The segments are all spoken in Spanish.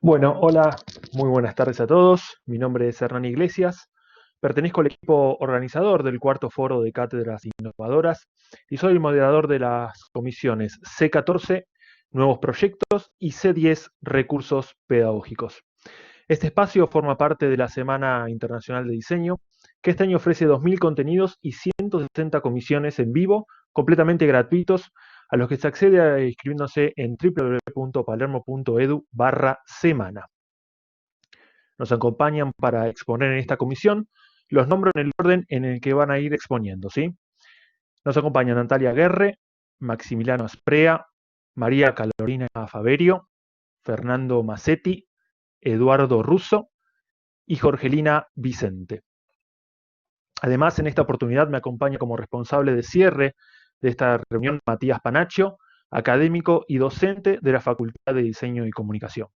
Bueno, hola, muy buenas tardes a todos. Mi nombre es Hernán Iglesias. Pertenezco al equipo organizador del cuarto foro de cátedras innovadoras y soy el moderador de las comisiones C14, Nuevos Proyectos, y C10, Recursos Pedagógicos. Este espacio forma parte de la Semana Internacional de Diseño, que este año ofrece 2.000 contenidos y 160 comisiones en vivo, completamente gratuitos, a los que se accede inscribiéndose en www.palermo.edu/semana. Nos acompañan para exponer en esta comisión, los nombro en el orden en el que van a ir exponiendo, ¿sí? Nos acompañan Natalia Guerre, Maximiliano Asprea, María Carolina Faverio, Fernando Macetti, Eduardo Russo y Jorgelina Vicente. Además, en esta oportunidad me acompaña como responsable de cierre de esta reunión Matías Panaccio, académico y docente de la Facultad de Diseño y Comunicación.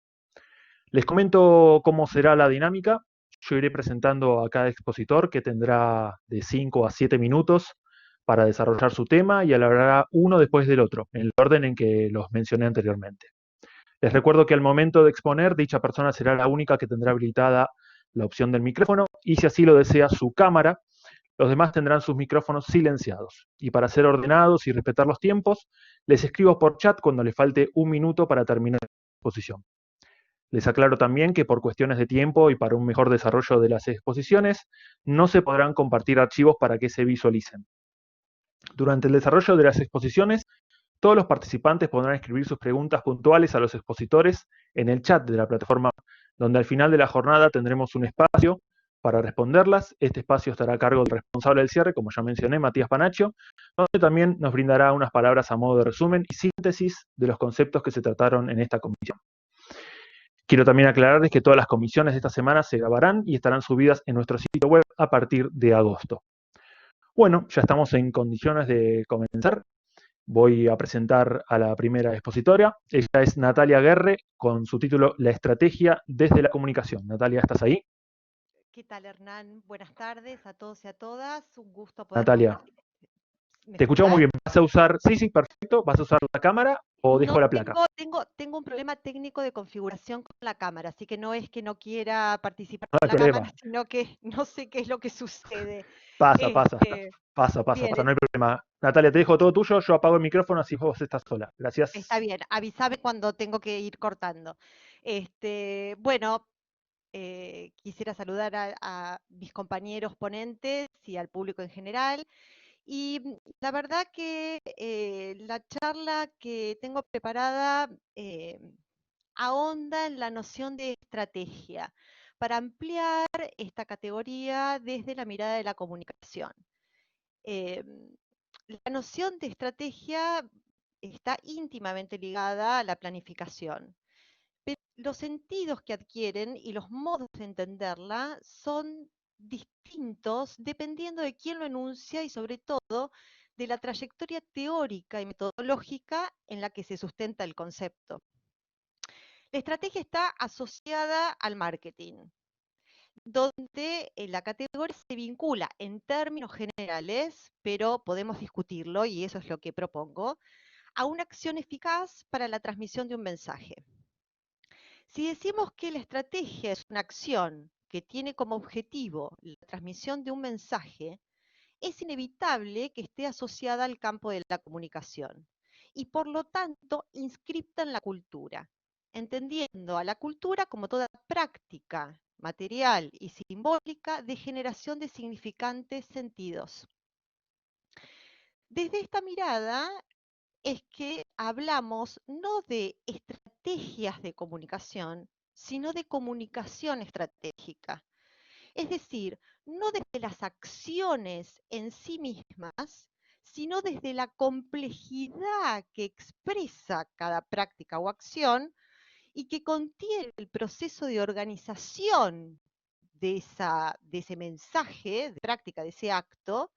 Les comento cómo será la dinámica. Yo iré presentando a cada expositor, que tendrá de 5 a 7 minutos para desarrollar su tema, y hablará uno después del otro, en el orden en que los mencioné anteriormente. Les recuerdo que al momento de exponer, dicha persona será la única que tendrá habilitada la opción del micrófono, y si así lo desea, su cámara. Los demás tendrán sus micrófonos silenciados. Y para ser ordenados y respetar los tiempos, les escribo por chat cuando les falte un minuto para terminar la exposición. Les aclaro también que por cuestiones de tiempo y para un mejor desarrollo de las exposiciones, no se podrán compartir archivos para que se visualicen. Durante el desarrollo de las exposiciones, todos los participantes podrán escribir sus preguntas puntuales a los expositores en el chat de la plataforma, donde al final de la jornada tendremos un espacio para responderlas. Este espacio estará a cargo del responsable del cierre, como ya mencioné, Matías Panaccio, donde también nos brindará unas palabras a modo de resumen y síntesis de los conceptos que se trataron en esta comisión. Quiero también aclararles que todas las comisiones de esta semana se grabarán y estarán subidas en nuestro sitio web a partir de agosto. Bueno, ya estamos en condiciones de comenzar. Voy a presentar a la primera expositora. Ella es Natalia Guerre, con su título La estrategia desde la comunicación. Natalia, ¿estás ahí? ¿Qué tal, Hernán? Buenas tardes a todos y a todas. Un gusto poder Natalia, compartir. ¿Me te escuchamos muy escuchás? bien. ¿Vas a usar, sí, sí, perfecto, vas a usar la cámara o No dejo la placa? tengo un problema técnico de configuración con la cámara, así que no es que no quiera participar No con hay la cámara, problema. sino que no sé qué es lo que sucede. Pasa, pasa, Este, pasa, bien, no hay problema. Natalia, te dejo todo tuyo, yo apago el micrófono así vos estás sola. está Gracias. bien. Avísame cuando tengo que ir cortando. Bueno, quisiera saludar a mis compañeros ponentes y al público en general. Y la verdad que la charla que tengo preparada ahonda en la noción de estrategia para ampliar esta categoría desde la mirada de la comunicación. Eh, la noción de estrategia está íntimamente ligada a la planificación, pero los sentidos que adquieren y los modos de entenderla son distintos dependiendo de quién lo enuncia y sobre todo de la trayectoria teórica y metodológica en la que se sustenta el concepto. La estrategia está asociada al marketing, donde la categoría se vincula en términos generales, pero podemos discutirlo y eso es lo que propongo, a una acción eficaz para la transmisión de un mensaje. Si decimos que la estrategia es una acción que tiene como objetivo la transmisión de un mensaje, es inevitable que esté asociada al campo de la comunicación y por lo tanto inscripta en la cultura, entendiendo a la cultura como toda práctica material y simbólica de generación de significantes sentidos. Desde esta mirada es que hablamos no de estrategias de comunicación, sino de comunicación estratégica. Es decir, no desde las acciones en sí mismas, sino desde la complejidad que expresa cada práctica o acción y que contiene el proceso de organización de ese mensaje, de práctica, de ese acto,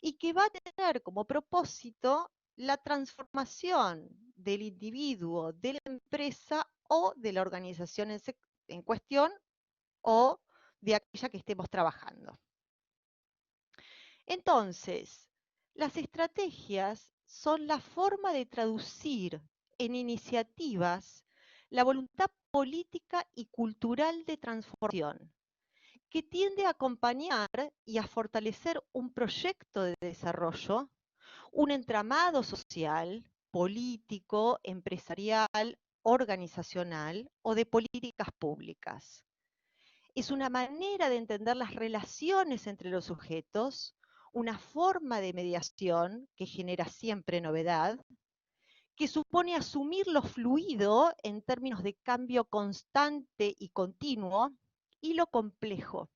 y que va a tener como propósito la transformación del individuo, de la empresa o de la organización en cuestión o de aquella que estemos trabajando. Entonces, las estrategias son la forma de traducir en iniciativas la voluntad política y cultural de transformación, que tiende a acompañar y a fortalecer un proyecto de desarrollo, un entramado social, político, empresarial, organizacional o de políticas públicas. Es una manera de entender las relaciones entre los sujetos, una forma de mediación que genera siempre novedad, que supone asumir lo fluido en términos de cambio constante y continuo y lo complejo.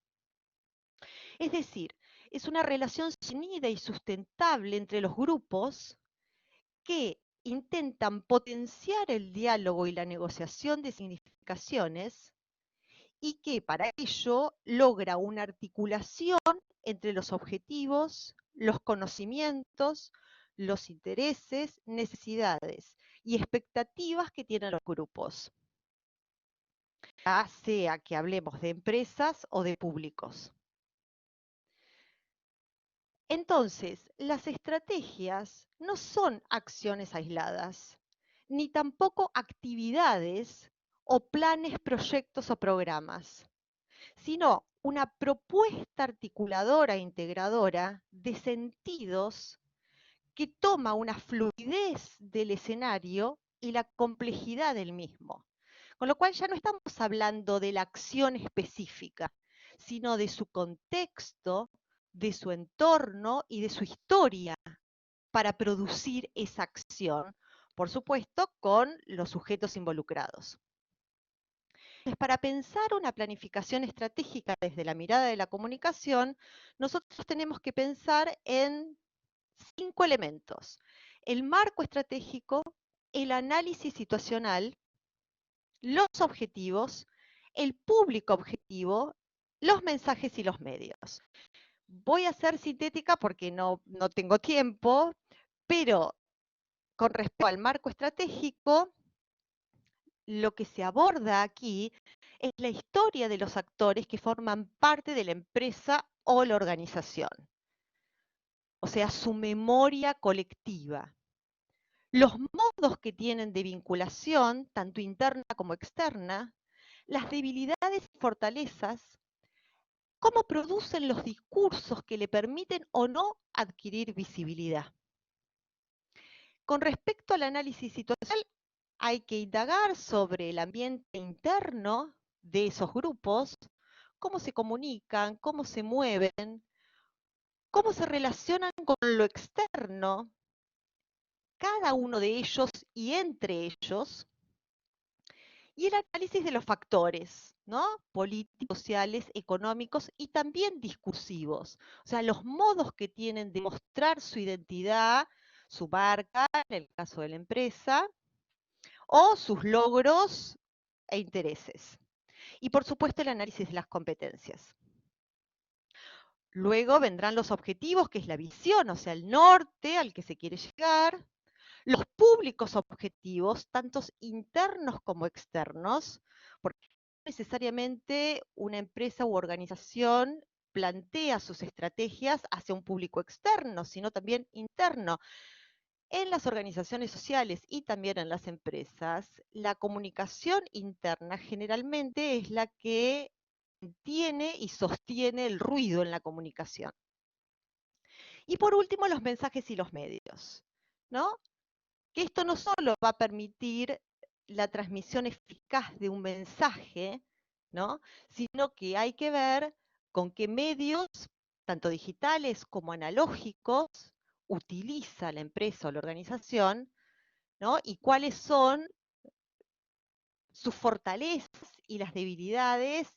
Es decir, es una relación sostenida y sustentable entre los grupos que intentan potenciar el diálogo y la negociación de significaciones y que para ello logra una articulación entre los objetivos, los conocimientos, los intereses, necesidades y expectativas que tienen los grupos, ya sea que hablemos de empresas o de públicos. Entonces, las estrategias no son acciones aisladas, ni tampoco actividades o planes, proyectos o programas, sino una propuesta articuladora e integradora de sentidos que toma una fluidez del escenario y la complejidad del mismo. Con lo cual ya no estamos hablando de la acción específica, sino de su contexto, de su entorno y de su historia para producir esa acción, por supuesto, con los sujetos involucrados. Entonces, para pensar una planificación estratégica desde la mirada de la comunicación, nosotros tenemos que pensar en 5 elementos: el marco estratégico, el análisis situacional, los objetivos, el público objetivo, los mensajes y los medios. Voy a ser sintética porque no tengo tiempo, pero con respecto al marco estratégico, lo que se aborda aquí es la historia de los actores que forman parte de la empresa o la organización, o sea, su memoria colectiva, los modos que tienen de vinculación, tanto interna como externa, las debilidades y fortalezas, cómo producen los discursos que le permiten o no adquirir visibilidad. Con respecto al análisis situacional, hay que indagar sobre el ambiente interno de esos grupos, cómo se comunican, cómo se mueven, cómo se relacionan con lo externo, cada uno de ellos y entre ellos, y el análisis de los factores, ¿no? Políticos, sociales, económicos y también discursivos. O sea, los modos que tienen de mostrar su identidad, su marca, en el caso de la empresa, o sus logros e intereses. Y por supuesto el análisis de las competencias. Luego vendrán los objetivos, que es la visión, o sea, el norte al que se quiere llegar, los públicos objetivos, tanto internos como externos, porque no necesariamente una empresa u organización plantea sus estrategias hacia un público externo, sino también interno. En las organizaciones sociales y también en las empresas, la comunicación interna generalmente es la que tiene y sostiene el ruido en la comunicación. Y por último, los mensajes y los medios, ¿no? Que esto no solo va a permitir la transmisión eficaz de un mensaje, ¿no? Sino que hay que ver con qué medios, tanto digitales como analógicos, utiliza la empresa o la organización, ¿no? Y cuáles son sus fortalezas y las debilidades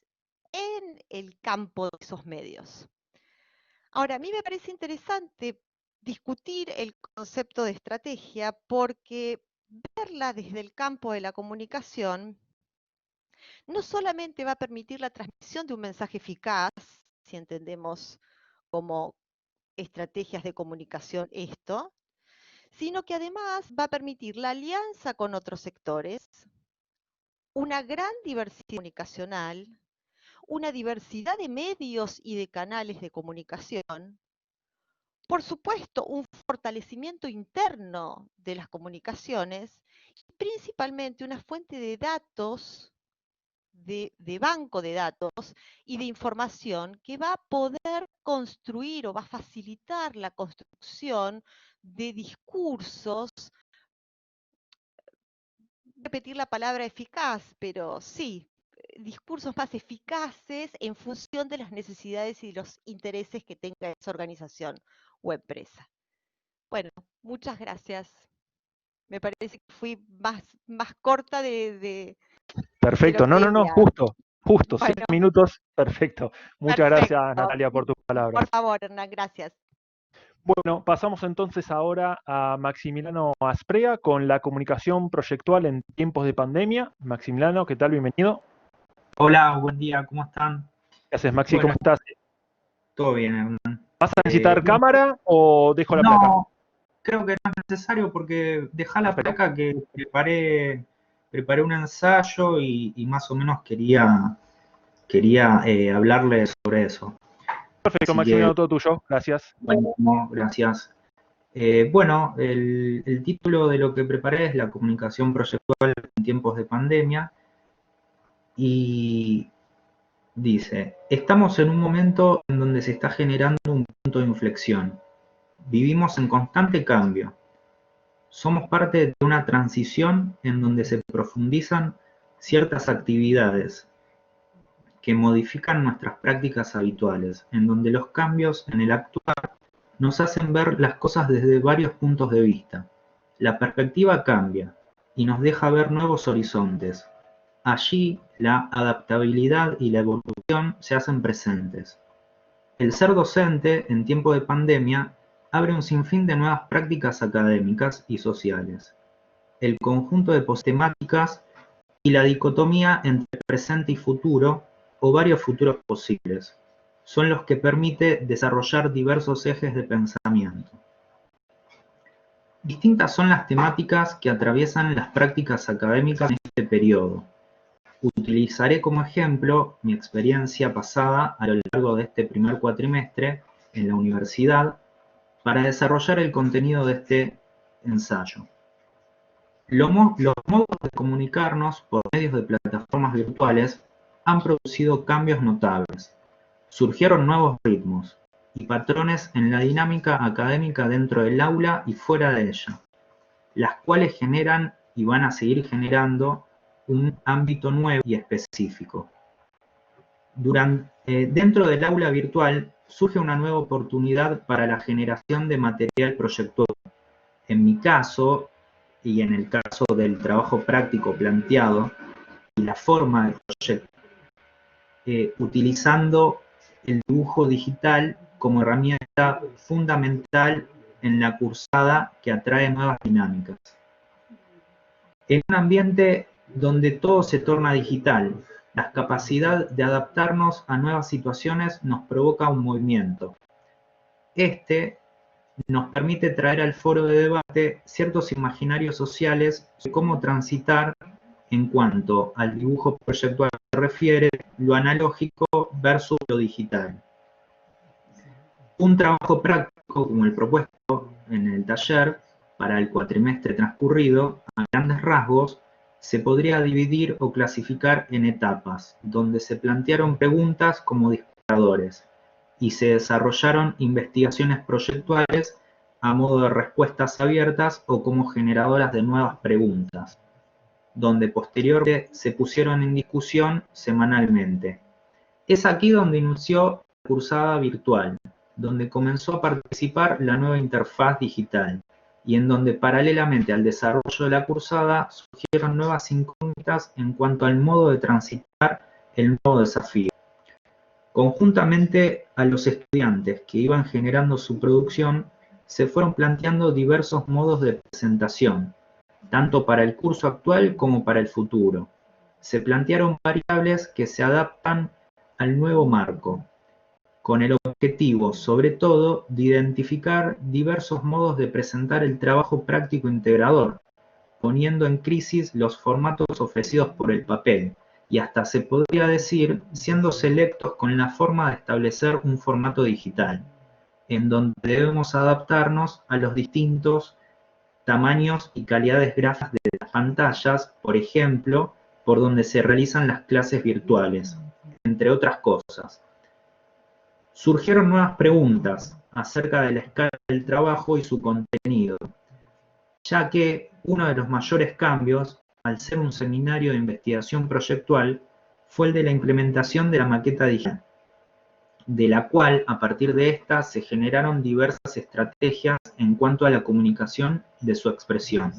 en el campo de esos medios. Ahora, a mí me parece interesante discutir el concepto de estrategia porque verla desde el campo de la comunicación no solamente va a permitir la transmisión de un mensaje eficaz, si entendemos como estrategias de comunicación esto, sino que además va a permitir la alianza con otros sectores, una gran diversidad comunicacional, una diversidad de medios y de canales de comunicación, por supuesto, un fortalecimiento interno de las comunicaciones y principalmente una fuente de datos, de banco de datos y de información que va a poder construir o va a facilitar la construcción de discursos, repetir la palabra eficaz, pero sí, discursos más eficaces en función de las necesidades y los intereses que tenga esa organización o empresa. Bueno, muchas gracias. Me parece que fui más corta de lo Perfecto, no, que no, no, debía. justo, Bueno, 7 minutos, perfecto. Muchas gracias, perfecto. Natalia, por tus palabras. Por favor, Hernán, gracias. Bueno, pasamos entonces ahora a Maximiliano Asprea con la comunicación proyectual en tiempos de pandemia. Maximiliano, ¿qué tal? Bienvenido. Hola, buen día, ¿cómo están? ¿Qué haces, Maxi? Bueno, ¿Cómo estás? todo bien, Hernán. ¿Vas a necesitar Bueno, cámara o dejo la placa? no, creo que no es necesario porque dejá la Perfecto. placa que preparé un ensayo y más o menos quería hablarle sobre eso. Perfecto, Así que, Maximiliano, todo tuyo. Gracias. bueno, gracias. Bueno, el título de lo que preparé es la comunicación proyectual en tiempos de pandemia y dice, estamos en un momento en donde se está generando un punto de inflexión. Vivimos en constante cambio. Somos parte de una transición en donde se profundizan ciertas actividades que modifican nuestras prácticas habituales, en donde los cambios en el actuar nos hacen ver las cosas desde varios puntos de vista. La perspectiva cambia y nos deja ver nuevos horizontes. Allí la adaptabilidad y la evolución se hacen presentes. El ser docente en tiempo de pandemia abre un sinfín de nuevas prácticas académicas y sociales. El conjunto de postemáticas y la dicotomía entre presente y futuro, o varios futuros posibles, son los que permite desarrollar diversos ejes de pensamiento. Distintas son las temáticas que atraviesan las prácticas académicas en este periodo. Utilizaré como ejemplo mi experiencia pasada a lo largo de este primer cuatrimestre en la universidad para desarrollar el contenido de este ensayo. Los modos de comunicarnos por medios de plataformas virtuales han producido cambios notables. Surgieron nuevos ritmos y patrones en la dinámica académica dentro del aula y fuera de ella, las cuales generan y van a seguir generando un ámbito nuevo y específico. Dentro del aula virtual surge una nueva oportunidad para la generación de material proyectual. En mi caso, y en el caso del trabajo práctico planteado, y la forma de proyecto, utilizando el dibujo digital como herramienta fundamental en la cursada que atrae nuevas dinámicas. En un ambiente donde todo se torna digital, la capacidad de adaptarnos a nuevas situaciones nos provoca un movimiento. Este nos permite traer al foro de debate ciertos imaginarios sociales de cómo transitar en cuanto al dibujo proyectual se refiere, lo analógico versus lo digital. Un trabajo práctico como el propuesto en el taller para el cuatrimestre transcurrido, a grandes rasgos, se podría dividir o clasificar en etapas, donde se plantearon preguntas como disparadores y se desarrollaron investigaciones proyectuales a modo de respuestas abiertas o como generadoras de nuevas preguntas, donde posteriormente se pusieron en discusión semanalmente. Es aquí donde inició la cursada virtual, donde comenzó a participar la nueva interfaz digital y en donde paralelamente al desarrollo de la cursada surgieron nuevas incógnitas en cuanto al modo de transitar el nuevo desafío. Conjuntamente a los estudiantes que iban generando su producción, se fueron planteando diversos modos de presentación, tanto para el curso actual como para el futuro. Se plantearon variables que se adaptan al nuevo marco, con el objetivo, sobre todo, de identificar diversos modos de presentar el trabajo práctico integrador, poniendo en crisis los formatos ofrecidos por el papel, y hasta se podría decir, siendo selectos con la forma de establecer un formato digital. en donde debemos adaptarnos a los distintos tamaños y calidades gráficas de las pantallas, por ejemplo, por donde se realizan las clases virtuales, entre otras cosas. Surgieron nuevas preguntas acerca de la escala del trabajo y su contenido, ya que uno de los mayores cambios, al ser un seminario de investigación proyectual, fue el de la implementación de la maqueta digital, de la cual, a partir de esta, se generaron diversas estrategias en cuanto a la comunicación de su expresión.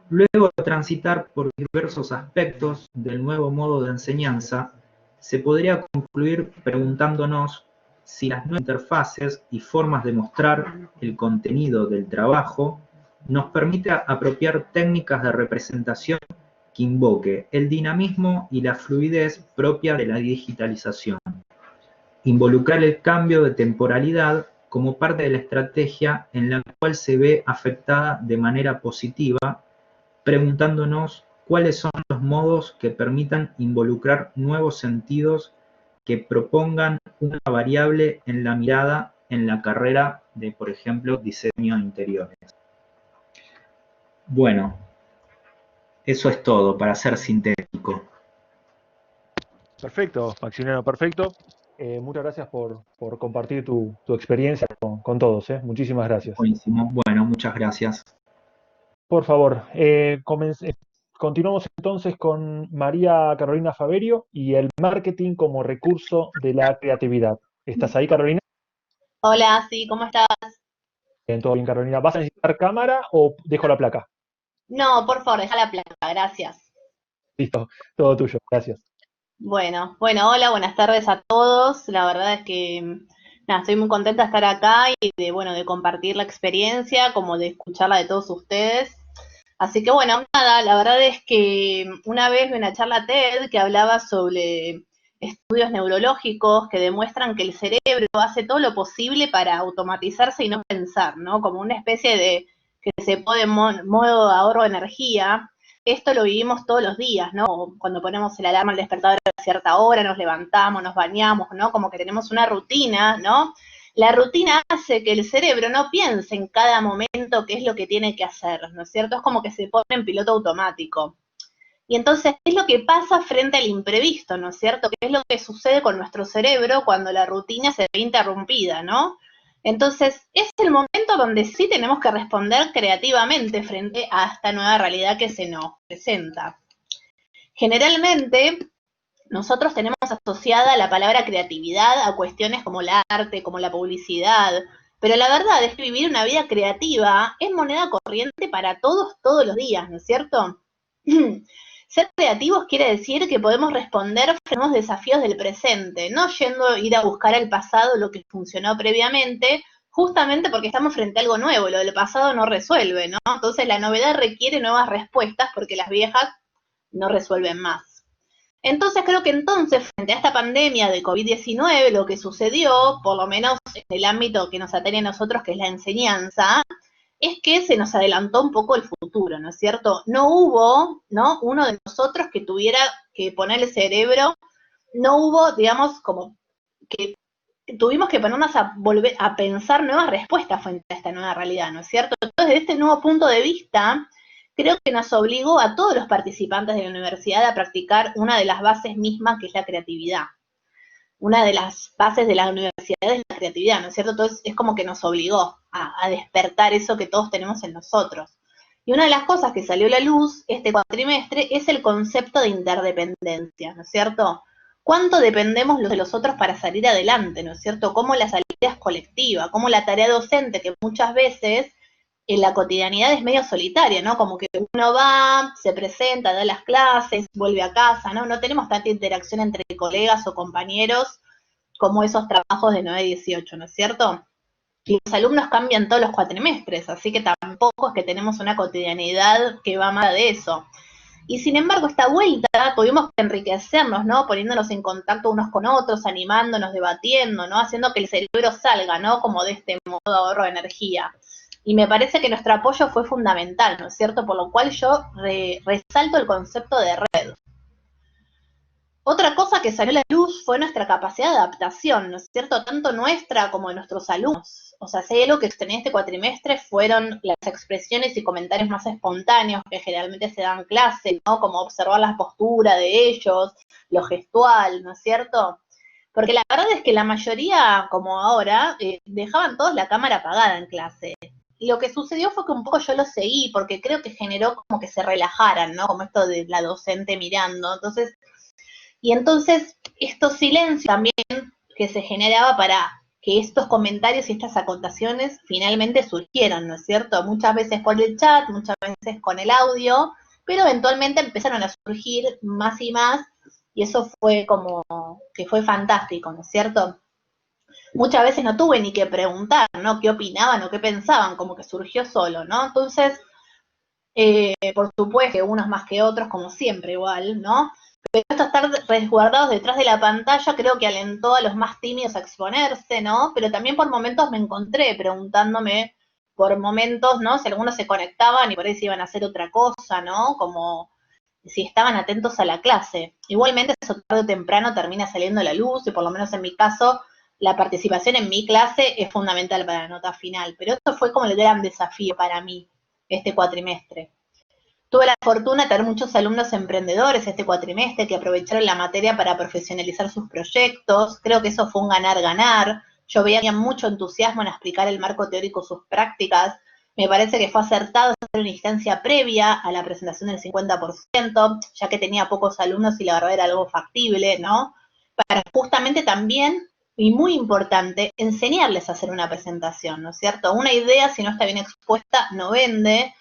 Luego de transitar por diversos aspectos del nuevo modo de enseñanza, se podría concluir preguntándonos si las nuevas interfaces y formas de mostrar el contenido del trabajo nos permite apropiar técnicas de representación que invoque el dinamismo y la fluidez propia de la digitalización. Involucrar el cambio de temporalidad como parte de la estrategia en la cual se ve afectada de manera positiva, preguntándonos cuáles son los modos que permitan involucrar nuevos sentidos que propongan una variable en la mirada en la carrera de, por ejemplo, diseño de interiores. Bueno, eso es todo, para ser sintético. Perfecto, Maximiliano, perfecto. Muchas gracias por compartir tu experiencia con todos. Muchísimas gracias. Buenísimo. Bueno, muchas gracias. Por favor, continuamos entonces con María Carolina Faberio y el marketing como recurso de la creatividad. ¿Estás ahí, Carolina? Hola, sí, ¿cómo estás? Bien, todo bien, Carolina. ¿Vas a necesitar cámara o dejo la placa? No, por favor, deja la placa, gracias. Listo, todo tuyo, gracias. Bueno, hola, buenas tardes a todos. La verdad es que, nada, estoy muy contenta de estar acá y de compartir la experiencia, como de escucharla de todos ustedes. Así que bueno, nada, la verdad es que una vez vi una charla TED que hablaba sobre estudios neurológicos que demuestran que el cerebro hace todo lo posible para automatizarse y no pensar, ¿no? Como una especie de que se pone en modo ahorro de energía. Esto lo vivimos todos los días, ¿no? Cuando ponemos el alarma al despertador a cierta hora, nos levantamos, nos bañamos, ¿no? Como que tenemos una rutina, ¿no? La rutina hace que el cerebro no piense en cada momento qué es lo que tiene que hacer, ¿no es cierto? Es como que se pone en piloto automático. Y entonces, ¿qué es lo que pasa frente al imprevisto, ¿no es cierto? ¿Qué es lo que sucede con nuestro cerebro cuando la rutina se ve interrumpida, ¿no? Entonces, es el momento donde sí tenemos que responder creativamente frente a esta nueva realidad que se nos presenta. Generalmente, nosotros tenemos asociada la palabra creatividad a cuestiones como el arte, como la publicidad, pero la verdad es que vivir una vida creativa es moneda corriente para todos, todos los días, ¿no es cierto? Ser creativos quiere decir que podemos responder frente a los desafíos del presente, no yendo a ir a buscar al pasado lo que funcionó previamente, justamente porque estamos frente a algo nuevo, lo del pasado no resuelve, ¿no? Entonces la novedad requiere nuevas respuestas porque las viejas no resuelven más. Entonces creo que entonces, frente a esta pandemia de COVID-19, lo que sucedió, por lo menos en el ámbito que nos atañe a nosotros, que es la enseñanza, es que se nos adelantó un poco el futuro, ¿no es cierto? No hubo, ¿no?, uno de nosotros que tuviera que poner el cerebro, no hubo, digamos, como que tuvimos que ponernos a volver a pensar nuevas respuestas frente a esta nueva realidad, ¿no es cierto? Entonces, desde este nuevo punto de vista, creo que nos obligó a todos los participantes de la universidad a practicar una de las bases mismas, que es la creatividad. Una de las bases de la universidad es la creatividad, ¿no es cierto? Entonces es como que nos obligó a despertar eso que todos tenemos en nosotros. Y una de las cosas que salió a la luz este cuatrimestre es el concepto de interdependencia, ¿no es cierto? ¿Cuánto dependemos los de los otros para salir adelante, ¿no es cierto? Cómo la salida es colectiva, cómo la tarea docente, que muchas veces en la cotidianidad es medio solitaria, ¿no? Como que uno va, se presenta, da las clases, vuelve a casa, ¿no? No tenemos tanta interacción entre colegas o compañeros como esos trabajos de 9 a 18, ¿no es cierto? Y los alumnos cambian todos los cuatrimestres, así que tampoco es que tenemos una cotidianidad que va más de eso. Y sin embargo, esta vuelta tuvimos que enriquecernos, ¿no? Poniéndonos en contacto unos con otros, animándonos, debatiendo, ¿no? Haciendo que el cerebro salga, ¿no? Como de este modo de ahorro de energía. Y me parece que nuestro apoyo fue fundamental, ¿no es cierto? Por lo cual yo resalto el concepto de red. Otra cosa que salió a la luz fue nuestra capacidad de adaptación, ¿no es cierto? Tanto nuestra como de nuestros alumnos. O sea, si hay algo que extrañé este cuatrimestre fueron las expresiones y comentarios más espontáneos que generalmente se dan en clase, ¿no? Como observar la postura de ellos, lo gestual, ¿no es cierto? Porque la verdad es que la mayoría, como ahora, dejaban todos la cámara apagada en clase. Y lo que sucedió fue que un poco yo lo seguí, porque creo que generó como que se relajaran, ¿no? Como esto de la docente mirando. Entonces, estos silencios también que se generaba para que estos comentarios y estas acotaciones finalmente surgieran, ¿no es cierto? Muchas veces por el chat, muchas veces con el audio, pero eventualmente empezaron a surgir más y más, y eso fue como que fue fantástico, ¿no es cierto? Muchas veces no tuve ni que preguntar, ¿no? ¿Qué opinaban o qué pensaban? Como que surgió solo, ¿no? Entonces, por supuesto que unos más que otros, como siempre igual, ¿no? Pero esto estar resguardados detrás de la pantalla creo que alentó a los más tímidos a exponerse, ¿no? Pero también por momentos me encontré preguntándome por momentos, ¿no? Si algunos se conectaban y por ahí se iban a hacer otra cosa, ¿no? Como si estaban atentos a la clase. Igualmente eso tarde o temprano termina saliendo a la luz y por lo menos en mi caso la participación en mi clase es fundamental para la nota final. Pero esto fue como el gran desafío para mí este cuatrimestre. Tuve la fortuna de tener muchos alumnos emprendedores este cuatrimestre que aprovecharon la materia para profesionalizar sus proyectos. Creo que eso fue un ganar-ganar. Yo veía mucho entusiasmo en explicar el marco teórico, sus prácticas. Me parece que fue acertado hacer una instancia previa a la presentación del 50%, ya que tenía pocos alumnos y la verdad era algo factible, ¿no? Para justamente también, y muy importante, enseñarles a hacer una presentación, ¿no es cierto? Una idea, si no está bien expuesta, no vende.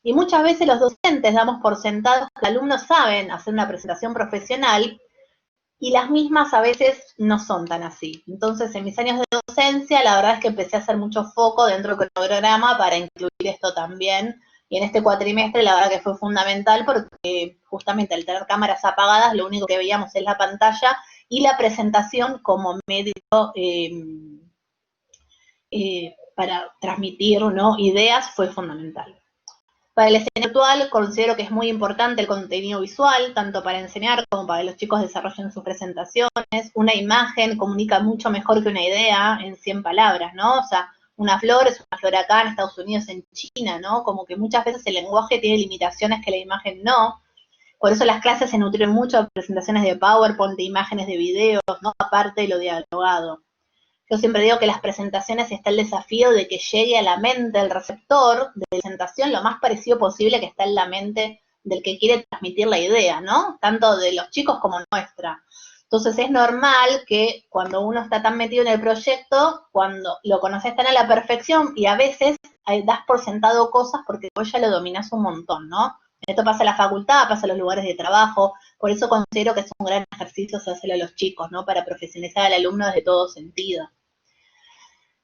Y muchas veces los docentes damos por sentados que los alumnos saben hacer una presentación profesional y las mismas a veces no son tan así. Entonces, en mis años de docencia, la verdad es que empecé a hacer mucho foco dentro del programa para incluir esto también. Y en este cuatrimestre, la verdad que fue fundamental porque justamente al tener cámaras apagadas, lo único que veíamos es la pantalla y la presentación como medio para transmitir, ¿no?, ideas fue fundamental. Para el escenario actual considero que es muy importante el contenido visual, tanto para enseñar como para que los chicos desarrollen sus presentaciones. Una imagen comunica mucho mejor que una idea en 100 palabras, ¿no? O sea, una flor es una flor acá en Estados Unidos, en China, ¿no? Como que muchas veces el lenguaje tiene limitaciones que la imagen no. Por eso las clases se nutren mucho de presentaciones de PowerPoint, de imágenes, de videos, ¿no? Aparte de lo dialogado. Yo siempre digo que las presentaciones está el desafío de que llegue a la mente del receptor de la presentación lo más parecido posible que está en la mente del que quiere transmitir la idea, ¿no? Tanto de los chicos como nuestra. Entonces es normal que cuando uno está tan metido en el proyecto, cuando lo conoces tan a la perfección y a veces das por sentado cosas porque vos ya lo dominás un montón, ¿no? Esto pasa en la facultad, pasa en los lugares de trabajo, por eso considero que es un gran ejercicio hacerlo a los chicos, ¿no? Para profesionalizar al alumno desde todo sentido.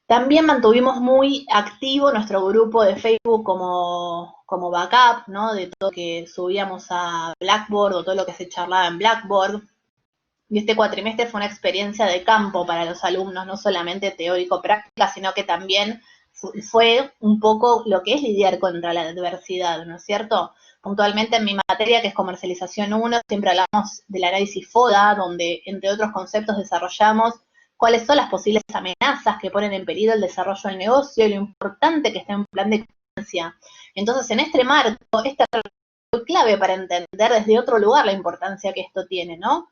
También mantuvimos muy activo nuestro grupo de Facebook como backup, ¿no? De todo lo que subíamos a Blackboard o todo lo que se charlaba en Blackboard. Y este cuatrimestre fue una experiencia de campo para los alumnos, no solamente teórico-práctica, sino que también fue un poco lo que es lidiar contra la adversidad, ¿no es cierto? Puntualmente en mi materia, que es comercialización 1, siempre hablamos del análisis FODA, donde entre otros conceptos desarrollamos cuáles son las posibles amenazas que ponen en peligro el desarrollo del negocio y lo importante que está en un plan de contingencia. Entonces, en este marco, esta es clave para entender desde otro lugar la importancia que esto tiene, ¿no?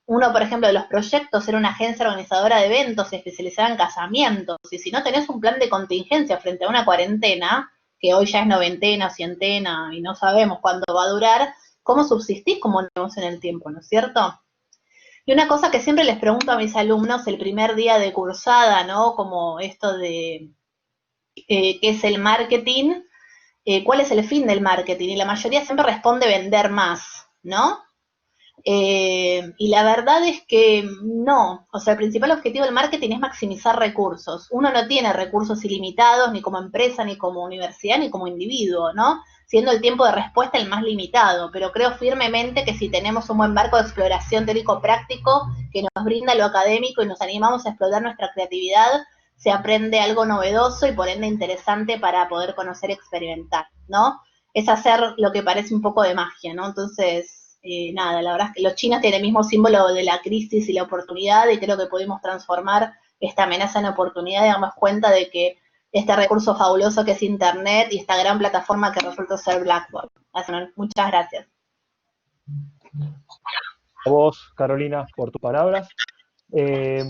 Uno, por ejemplo, de los proyectos era una agencia organizadora de eventos especializada en casamientos. Y si no tenés un plan de contingencia frente a una cuarentena, que hoy ya es noventena, cientena, y no sabemos cuándo va a durar, ¿cómo subsistís como negocio en el tiempo, no es cierto? Y una cosa que siempre les pregunto a mis alumnos el primer día de cursada, ¿no? Como esto de qué es el marketing, cuál es el fin del marketing. Y la mayoría siempre responde vender más, ¿no? Y la verdad es que no, o sea, el principal objetivo del marketing es maximizar recursos. Uno no tiene recursos ilimitados ni como empresa, ni como universidad, ni como individuo, ¿no? Siendo el tiempo de respuesta el más limitado, pero creo firmemente que si tenemos un buen marco de exploración teórico-práctico que nos brinda lo académico y nos animamos a explotar nuestra creatividad, se aprende algo novedoso y por ende interesante para poder conocer y experimentar, ¿no? Es hacer lo que parece un poco de magia, ¿no? Entonces, nada, la verdad es que los chinos tienen el mismo símbolo de la crisis y la oportunidad, y creo que podemos transformar esta amenaza en oportunidad y darnos cuenta de que este recurso fabuloso que es Internet y esta gran plataforma que resulta ser Blackboard. Muchas gracias. A vos, Carolina, por tus palabras.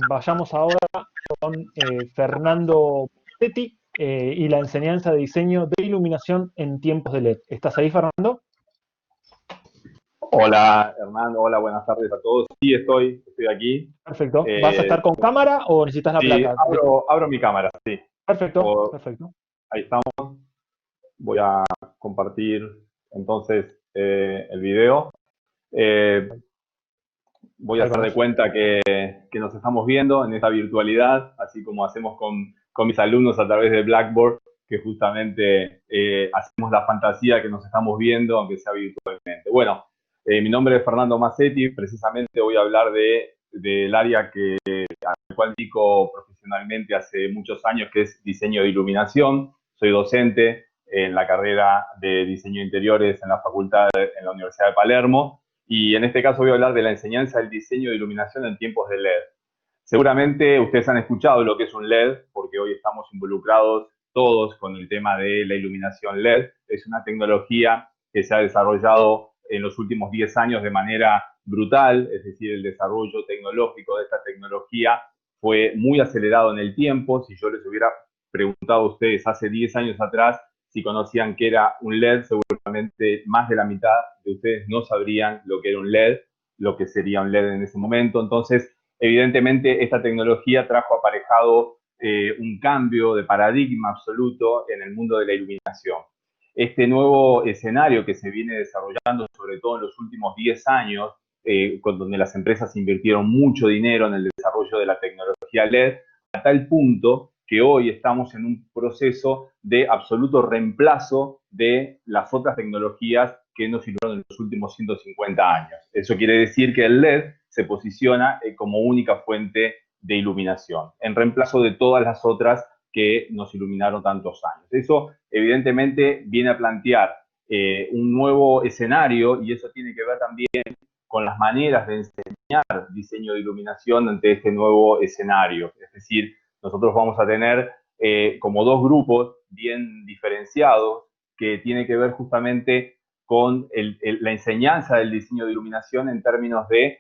Vayamos ahora con Fernando Petti y la enseñanza de diseño de iluminación en tiempos de LED. ¿Estás ahí, Fernando? Hola, Hernán. Hola, buenas tardes a todos. Sí, estoy aquí. Perfecto. ¿Vas a estar con cámara o necesitas la Sí, placa? abro mi cámara, sí. Perfecto, perfecto. Ahí estamos. Voy a compartir entonces el video. Voy a hacer de cuenta que nos estamos viendo en esta virtualidad, así como hacemos con mis alumnos a través de Blackboard, que justamente hacemos la fantasía que nos estamos viendo, aunque sea virtualmente. Bueno, mi nombre es Fernando Massetti, precisamente voy a hablar del área al cual dedico profesionalmente hace muchos años, que es diseño de iluminación. Soy docente en la carrera de diseño de interiores en la facultad en la Universidad de Palermo, y en este caso voy a hablar de la enseñanza del diseño de iluminación en tiempos de LED. Seguramente ustedes han escuchado lo que es un LED, porque hoy estamos involucrados todos con el tema de la iluminación LED. Es una tecnología que se ha desarrollado en los últimos 10 años de manera brutal, es decir, el desarrollo tecnológico de esta tecnología fue muy acelerado en el tiempo. Si yo les hubiera preguntado a ustedes hace 10 años atrás si conocían qué era un LED, seguramente más de la mitad de ustedes no sabrían lo que era un LED, lo que sería un LED en ese momento. Entonces, evidentemente, esta tecnología trajo aparejado un cambio de paradigma absoluto en el mundo de la iluminación. Este nuevo escenario que se viene desarrollando, sobre todo en los últimos 10 años, donde las empresas invirtieron mucho dinero en el desarrollo de la tecnología LED, a tal punto que hoy estamos en un proceso de absoluto reemplazo de las otras tecnologías que nos sirvieron en los últimos 150 años. Eso quiere decir que el LED se posiciona como única fuente de iluminación, en reemplazo de todas las otras que nos iluminaron tantos años. Eso, evidentemente, viene a plantear un nuevo escenario, y eso tiene que ver también con las maneras de enseñar diseño de iluminación ante este nuevo escenario. Es decir, nosotros vamos a tener como dos grupos bien diferenciados que tiene que ver justamente con la enseñanza del diseño de iluminación en términos de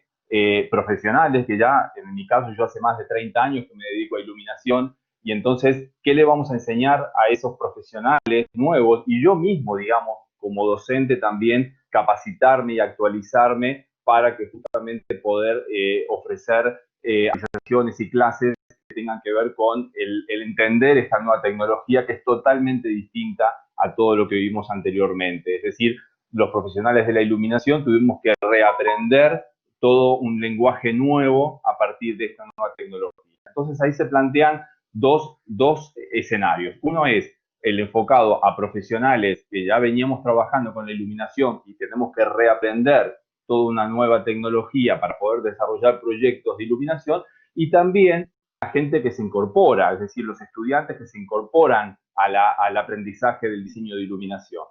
profesionales, que ya, en mi caso, yo hace más de 30 años que me dedico a iluminación, y entonces, ¿qué le vamos a enseñar a esos profesionales nuevos? Y yo mismo, digamos, como docente también, capacitarme y actualizarme para que justamente poder ofrecer actualizaciones y clases que tengan que ver con el entender esta nueva tecnología, que es totalmente distinta a todo lo que vivimos anteriormente. Es decir, los profesionales de la iluminación tuvimos que reaprender todo un lenguaje nuevo a partir de esta nueva tecnología. Entonces ahí se plantean dos escenarios. Uno es el enfocado a profesionales que ya veníamos trabajando con la iluminación y tenemos que reaprender toda una nueva tecnología para poder desarrollar proyectos de iluminación, y también la gente que se incorpora, es decir, los estudiantes que se incorporan al aprendizaje del diseño de iluminación.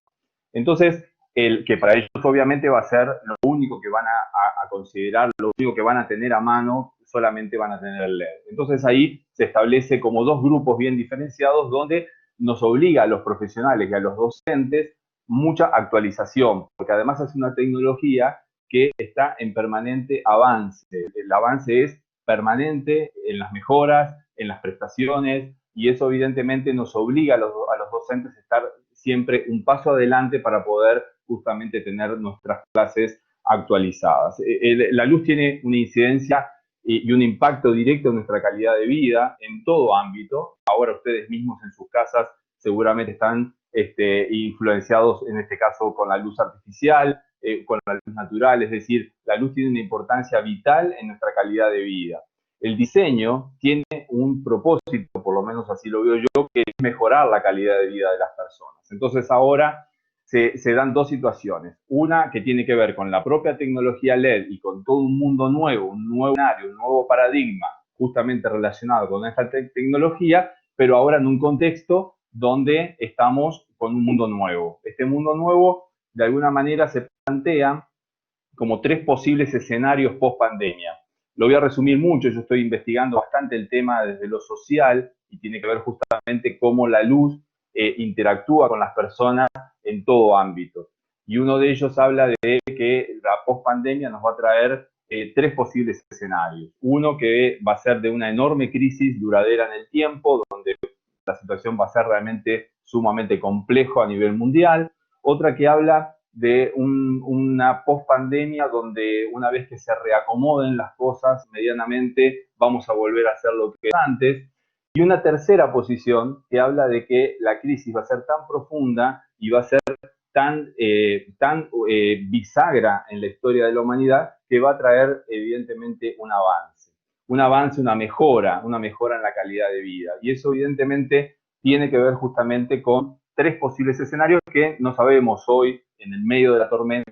Entonces, que para ellos obviamente va a ser lo único que van a considerar, lo único que van a tener a mano, solamente van a tener el LED. Entonces ahí se establece como dos grupos bien diferenciados, donde nos obliga a los profesionales y a los docentes mucha actualización, porque además es una tecnología que está en permanente avance. El avance es permanente en las mejoras, en las prestaciones, y eso evidentemente nos obliga a los docentes a estar siempre un paso adelante para poder justamente tener nuestras clases actualizadas. La luz tiene una incidencia y un impacto directo en nuestra calidad de vida en todo ámbito. Ahora ustedes mismos en sus casas seguramente están influenciados, en este caso, con la luz artificial, con la luz natural. Es decir, la luz tiene una importancia vital en nuestra calidad de vida. El diseño tiene un propósito, por lo menos así lo veo yo, que es mejorar la calidad de vida de las personas. Entonces ahora se dan dos situaciones. Una que tiene que ver con la propia tecnología LED y con todo un mundo nuevo, un nuevo escenario, un nuevo paradigma justamente relacionado con esta tecnología, pero ahora en un contexto donde estamos con un mundo nuevo. Este mundo nuevo, de alguna manera, se plantea como 3 posibles escenarios post pandemia. Lo voy a resumir mucho, yo estoy investigando bastante el tema desde lo social y tiene que ver justamente cómo la luz interactúa con las personas en todo ámbito. Y uno de ellos habla de que la post-pandemia nos va a traer 3 posibles escenarios. Uno que va a ser de una enorme crisis duradera en el tiempo, donde la situación va a ser realmente sumamente compleja a nivel mundial. Otra que habla de una post-pandemia donde una vez que se reacomoden las cosas medianamente vamos a volver a hacer lo que era antes. Y una tercera posición que habla de que la crisis va a ser tan profunda y va a ser tan bisagra en la historia de la humanidad que va a traer evidentemente un avance, una mejora en la calidad de vida. Y eso evidentemente tiene que ver justamente con 3 posibles escenarios que no sabemos hoy, en el medio de la tormenta,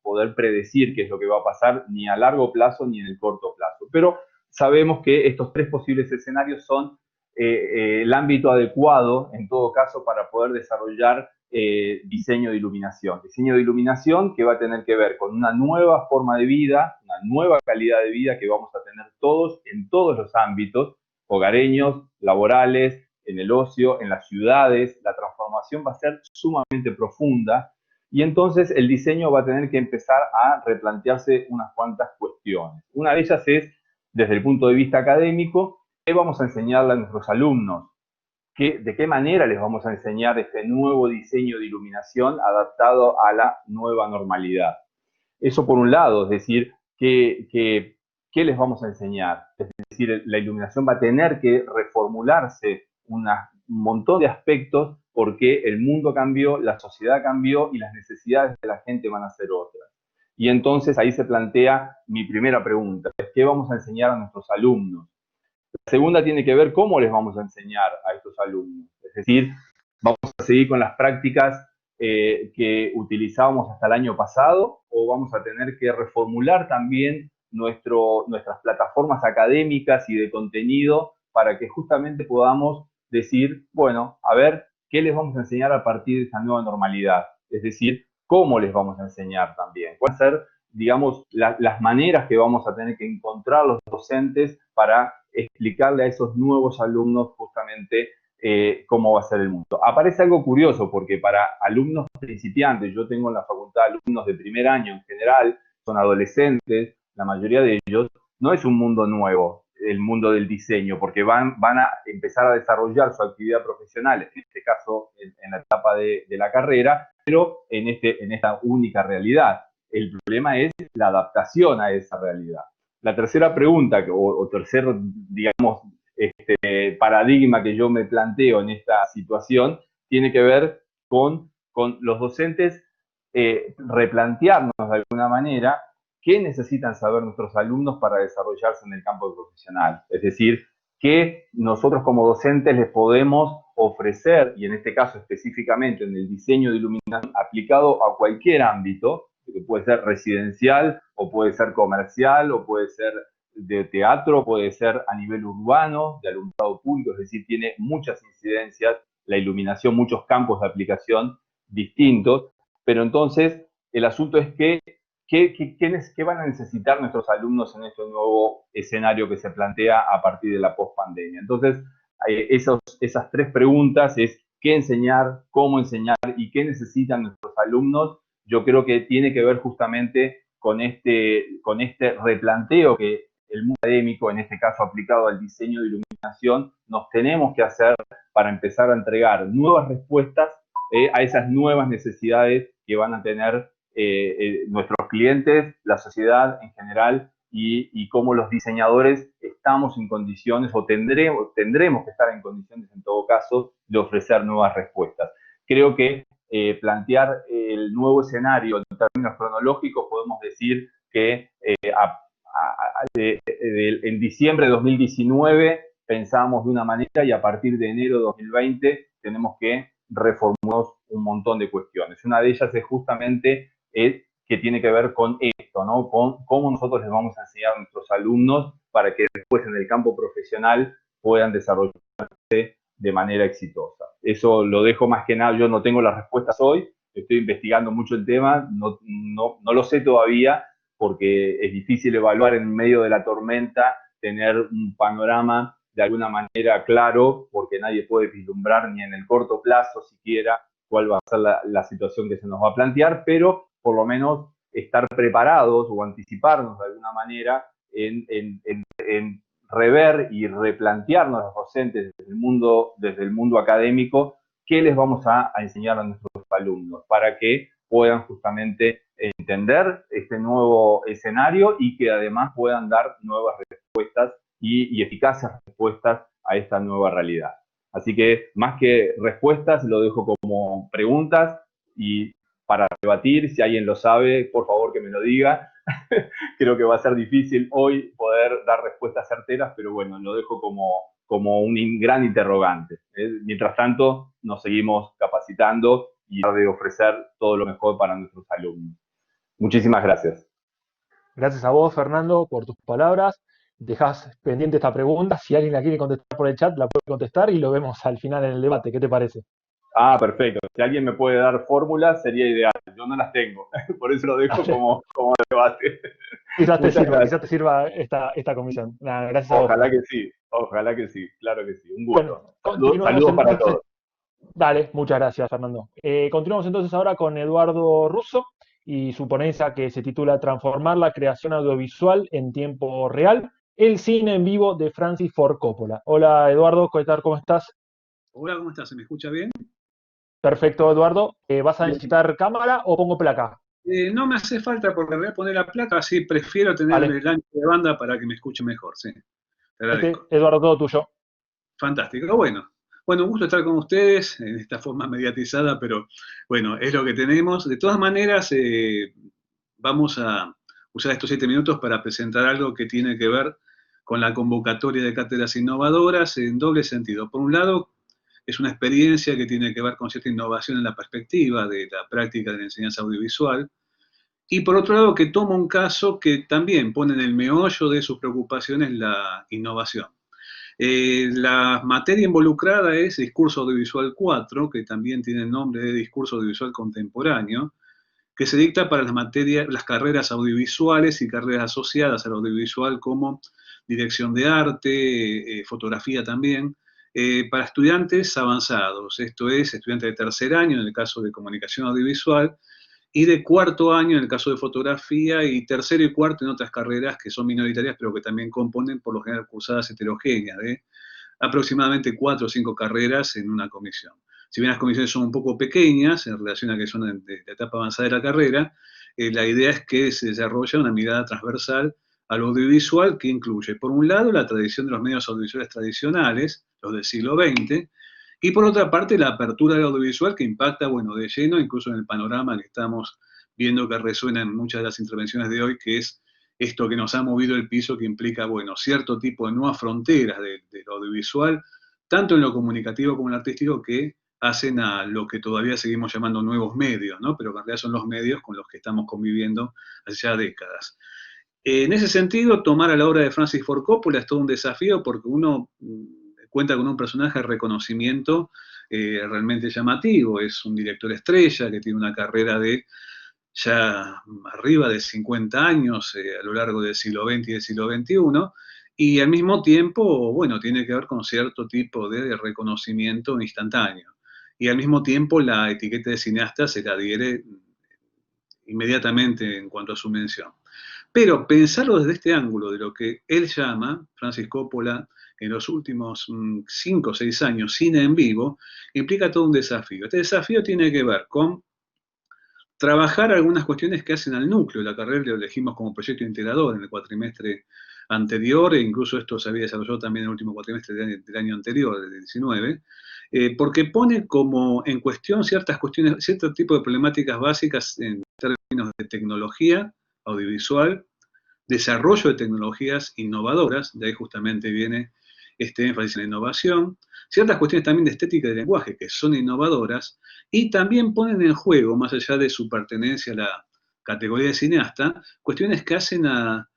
poder predecir qué es lo que va a pasar ni a largo plazo ni en el corto plazo. Pero sabemos que estos 3 posibles escenarios son el ámbito adecuado, en todo caso, para poder desarrollar diseño de iluminación. Diseño de iluminación que va a tener que ver con una nueva forma de vida, una nueva calidad de vida que vamos a tener todos en todos los ámbitos, hogareños, laborales, en el ocio, en las ciudades. La transformación va a ser sumamente profunda y entonces el diseño va a tener que empezar a replantearse unas cuantas cuestiones. Una de ellas es, desde el punto de vista académico, ¿qué vamos a enseñarle a nuestros alumnos? ¿De qué manera les vamos a enseñar este nuevo diseño de iluminación adaptado a la nueva normalidad? Eso por un lado, es decir, ¿qué les vamos a enseñar? Es decir, la iluminación va a tener que reformularse un montón de aspectos porque el mundo cambió, la sociedad cambió y las necesidades de la gente van a ser otras. Y entonces ahí se plantea mi primera pregunta, ¿qué vamos a enseñar a nuestros alumnos? La segunda tiene que ver cómo les vamos a enseñar a estos alumnos. Es decir, vamos a seguir con las prácticas que utilizábamos hasta el año pasado o vamos a tener que reformular también nuestras plataformas académicas y de contenido para que justamente podamos decir, bueno, a ver, ¿qué les vamos a enseñar a partir de esta nueva normalidad? Es decir, ¿cómo les vamos a enseñar también? ¿Cuáles van a ser, digamos, las maneras que vamos a tener que encontrar los docentes para explicarle a esos nuevos alumnos justamente cómo va a ser el mundo? Aparece algo curioso porque para alumnos principiantes, yo tengo en la facultad alumnos de primer año en general, son adolescentes, la mayoría de ellos, no es un mundo nuevo, el mundo del diseño, porque van a empezar a desarrollar su actividad profesional, en este caso en la etapa de la carrera, pero en esta única realidad. El problema es la adaptación a esa realidad. La tercera pregunta, o tercer, digamos, paradigma que yo me planteo en esta situación, tiene que ver con los docentes replantearnos de alguna manera qué necesitan saber nuestros alumnos para desarrollarse en el campo profesional. Es decir, qué nosotros como docentes les podemos ofrecer, y en este caso específicamente en el diseño de iluminación aplicado a cualquier ámbito, que puede ser residencial, o puede ser comercial, o puede ser de teatro, puede ser a nivel urbano, de alumbrado público, es decir, tiene muchas incidencias, la iluminación, muchos campos de aplicación distintos, pero entonces el asunto es que ¿qué van a necesitar nuestros alumnos en este nuevo escenario que se plantea a partir de la post-pandemia? Entonces, esas 3 preguntas es qué enseñar, cómo enseñar y qué necesitan nuestros alumnos. Yo creo que tiene que ver justamente con este replanteo que el mundo académico, en este caso aplicado al diseño de iluminación, nos tenemos que hacer para empezar a entregar nuevas respuestas a esas nuevas necesidades que van a tener nuestros clientes, la sociedad en general y cómo los diseñadores estamos en condiciones o tendremos que estar en condiciones en todo caso de ofrecer nuevas respuestas. Creo que plantear el nuevo escenario en términos cronológicos podemos decir que en diciembre de 2019 pensábamos de una manera y a partir de enero de 2020 tenemos que reformular un montón de cuestiones. Una de ellas es justamente que tiene que ver con esto, ¿no? Con cómo nosotros les vamos a enseñar a nuestros alumnos para que después en el campo profesional puedan desarrollarse de manera exitosa. Eso lo dejo más que nada, yo no tengo las respuestas hoy, estoy investigando mucho el tema, no lo sé todavía, porque es difícil evaluar en medio de la tormenta, tener un panorama de alguna manera claro, porque nadie puede vislumbrar ni en el corto plazo siquiera cuál va a ser la situación que se nos va a plantear, pero por lo menos estar preparados o anticiparnos de alguna manera en rever y replantearnos los docentes desde el mundo académico qué les vamos a enseñar a nuestros alumnos para que puedan justamente entender este nuevo escenario y que además puedan dar nuevas respuestas y eficaces respuestas a esta nueva realidad. Así que más que respuestas, lo dejo como preguntas y para debatir, si alguien lo sabe, por favor que me lo diga. Creo que va a ser difícil hoy poder dar respuestas certeras, pero bueno, lo dejo como un gran interrogante. Mientras tanto, nos seguimos capacitando y de ofrecer todo lo mejor para nuestros alumnos. Muchísimas gracias. Gracias a vos, Fernando, por tus palabras. Dejás pendiente esta pregunta. Si alguien la quiere contestar por el chat, la puede contestar y lo vemos al final en el debate. ¿Qué te parece? Ah, perfecto. Si alguien me puede dar fórmulas, sería ideal. Yo no las tengo. Por eso lo dejo como debate. Quizás te sirva esta comisión. Nada, gracias a vos. Ojalá que sí, claro que sí. Un gusto. Bueno, saludos para todos. Dale, muchas gracias, Fernando. Continuamos entonces ahora con Eduardo Russo y su ponencia que se titula Transformar la creación audiovisual en tiempo real, el cine en vivo de Francis Ford Coppola. Hola, Eduardo, ¿cómo estás? Hola, ¿cómo estás? ¿Se me escucha bien? Perfecto, Eduardo. ¿Vas a necesitar cámara o pongo placa? No me hace falta porque voy a poner la placa, así prefiero tener el ancho de banda para que me escuche mejor, sí. Te agradezco. Eduardo, todo tuyo. Fantástico, bueno, un gusto estar con ustedes en esta forma mediatizada, pero bueno, es lo que tenemos. De todas maneras, vamos a usar estos 7 minutos para presentar algo que tiene que ver con la convocatoria de cátedras innovadoras en doble sentido. Por un lado, es una experiencia que tiene que ver con cierta innovación en la perspectiva de la práctica de la enseñanza audiovisual. Y por otro lado, que toma un caso que también pone en el meollo de sus preocupaciones la innovación. La materia involucrada es Discurso Audiovisual 4, que también tiene el nombre de Discurso Audiovisual Contemporáneo, que se dicta para las carreras audiovisuales y carreras asociadas al audiovisual como dirección de arte, fotografía también, para estudiantes avanzados, esto es, estudiantes de tercer año en el caso de comunicación audiovisual, y de cuarto año en el caso de fotografía, y tercero y cuarto en otras carreras que son minoritarias, pero que también componen por lo general cursadas heterogéneas, de aproximadamente 4 o 5 carreras en una comisión. Si bien las comisiones son un poco pequeñas en relación a que son de la etapa avanzada de la carrera, la idea es que se desarrolle una mirada transversal al audiovisual que incluye, por un lado, la tradición de los medios audiovisuales tradicionales, los del siglo XX, y por otra parte, la apertura del audiovisual que impacta, bueno, de lleno, incluso en el panorama que estamos viendo que resuena en muchas de las intervenciones de hoy, que es esto que nos ha movido el piso, que implica, bueno, cierto tipo de nuevas fronteras del audiovisual, tanto en lo comunicativo como en lo artístico, que hacen a lo que todavía seguimos llamando nuevos medios, ¿no? Pero que en realidad son los medios con los que estamos conviviendo hace ya décadas. En ese sentido, tomar a la obra de Francis Ford Coppola es todo un desafío porque uno cuenta con un personaje de reconocimiento realmente llamativo. Es un director estrella que tiene una carrera de ya arriba de 50 años a lo largo del siglo XX y del siglo XXI, y al mismo tiempo, bueno, tiene que ver con cierto tipo de reconocimiento instantáneo. Y al mismo tiempo la etiqueta de cineasta se la adhiere inmediatamente en cuanto a su mención. Pero pensarlo desde este ángulo de lo que él llama, Francis Coppola, en los últimos 5 o 6 años, cine en vivo, implica todo un desafío. Este desafío tiene que ver con trabajar algunas cuestiones que hacen al núcleo. La carrera lo elegimos como proyecto integrador en el cuatrimestre anterior, e incluso esto se había desarrollado también en el último cuatrimestre del año anterior, del 19, porque pone como en cuestión ciertas cuestiones, cierto tipo de problemáticas básicas en términos de tecnología audiovisual, desarrollo de tecnologías innovadoras, de ahí justamente viene este énfasis en la innovación, ciertas cuestiones también de estética y de lenguaje que son innovadoras, y también ponen en juego, más allá de su pertenencia a la categoría de cineasta, cuestiones que hacen a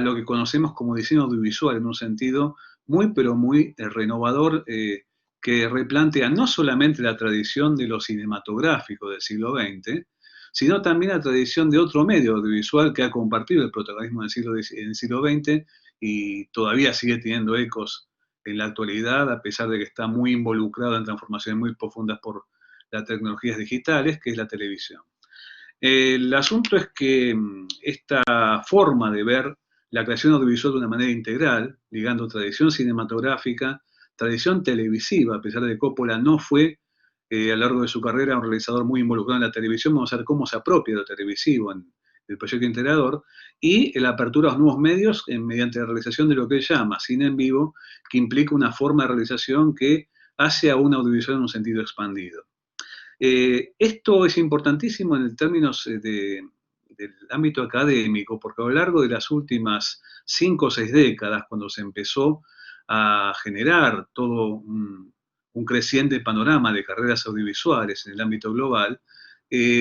lo que conocemos como diseño audiovisual, en un sentido muy, pero muy renovador, que replantea no solamente la tradición de lo cinematográfico del siglo XX, sino también la tradición de otro medio audiovisual que ha compartido el protagonismo en el siglo XX y todavía sigue teniendo ecos en la actualidad, a pesar de que está muy involucrado en transformaciones muy profundas por las tecnologías digitales, que es la televisión. El asunto es que esta forma de ver la creación audiovisual de una manera integral, ligando tradición cinematográfica, tradición televisiva, a pesar de que Coppola no fue a lo largo de su carrera un realizador muy involucrado en la televisión, vamos a ver cómo se apropia de lo televisivo en el proyecto integrador, y la apertura a los nuevos medios mediante la realización de lo que él llama cine en vivo, que implica una forma de realización que hace a un audiovisual en un sentido expandido. Esto es importantísimo en términos del ámbito académico, porque a lo largo de las últimas 5 o 6 décadas, cuando se empezó a generar todo un creciente panorama de carreras audiovisuales en el ámbito global,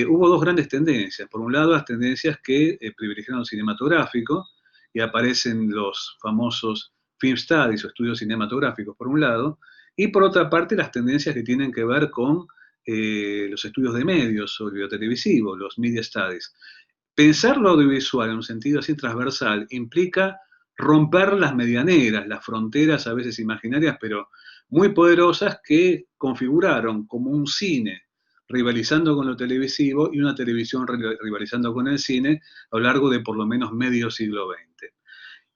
hubo dos grandes tendencias. Por un lado, las tendencias que privilegiaron lo cinematográfico, y aparecen los famosos film studies o estudios cinematográficos, por un lado, y por otra parte, las tendencias que tienen que ver con los estudios de medios audiotelevisivos, los media studies. Pensar lo audiovisual en un sentido así transversal implica romper las medianeras, las fronteras a veces imaginarias, pero muy poderosas, que configuraron como un cine rivalizando con lo televisivo y una televisión rivalizando con el cine a lo largo de por lo menos medio siglo XX.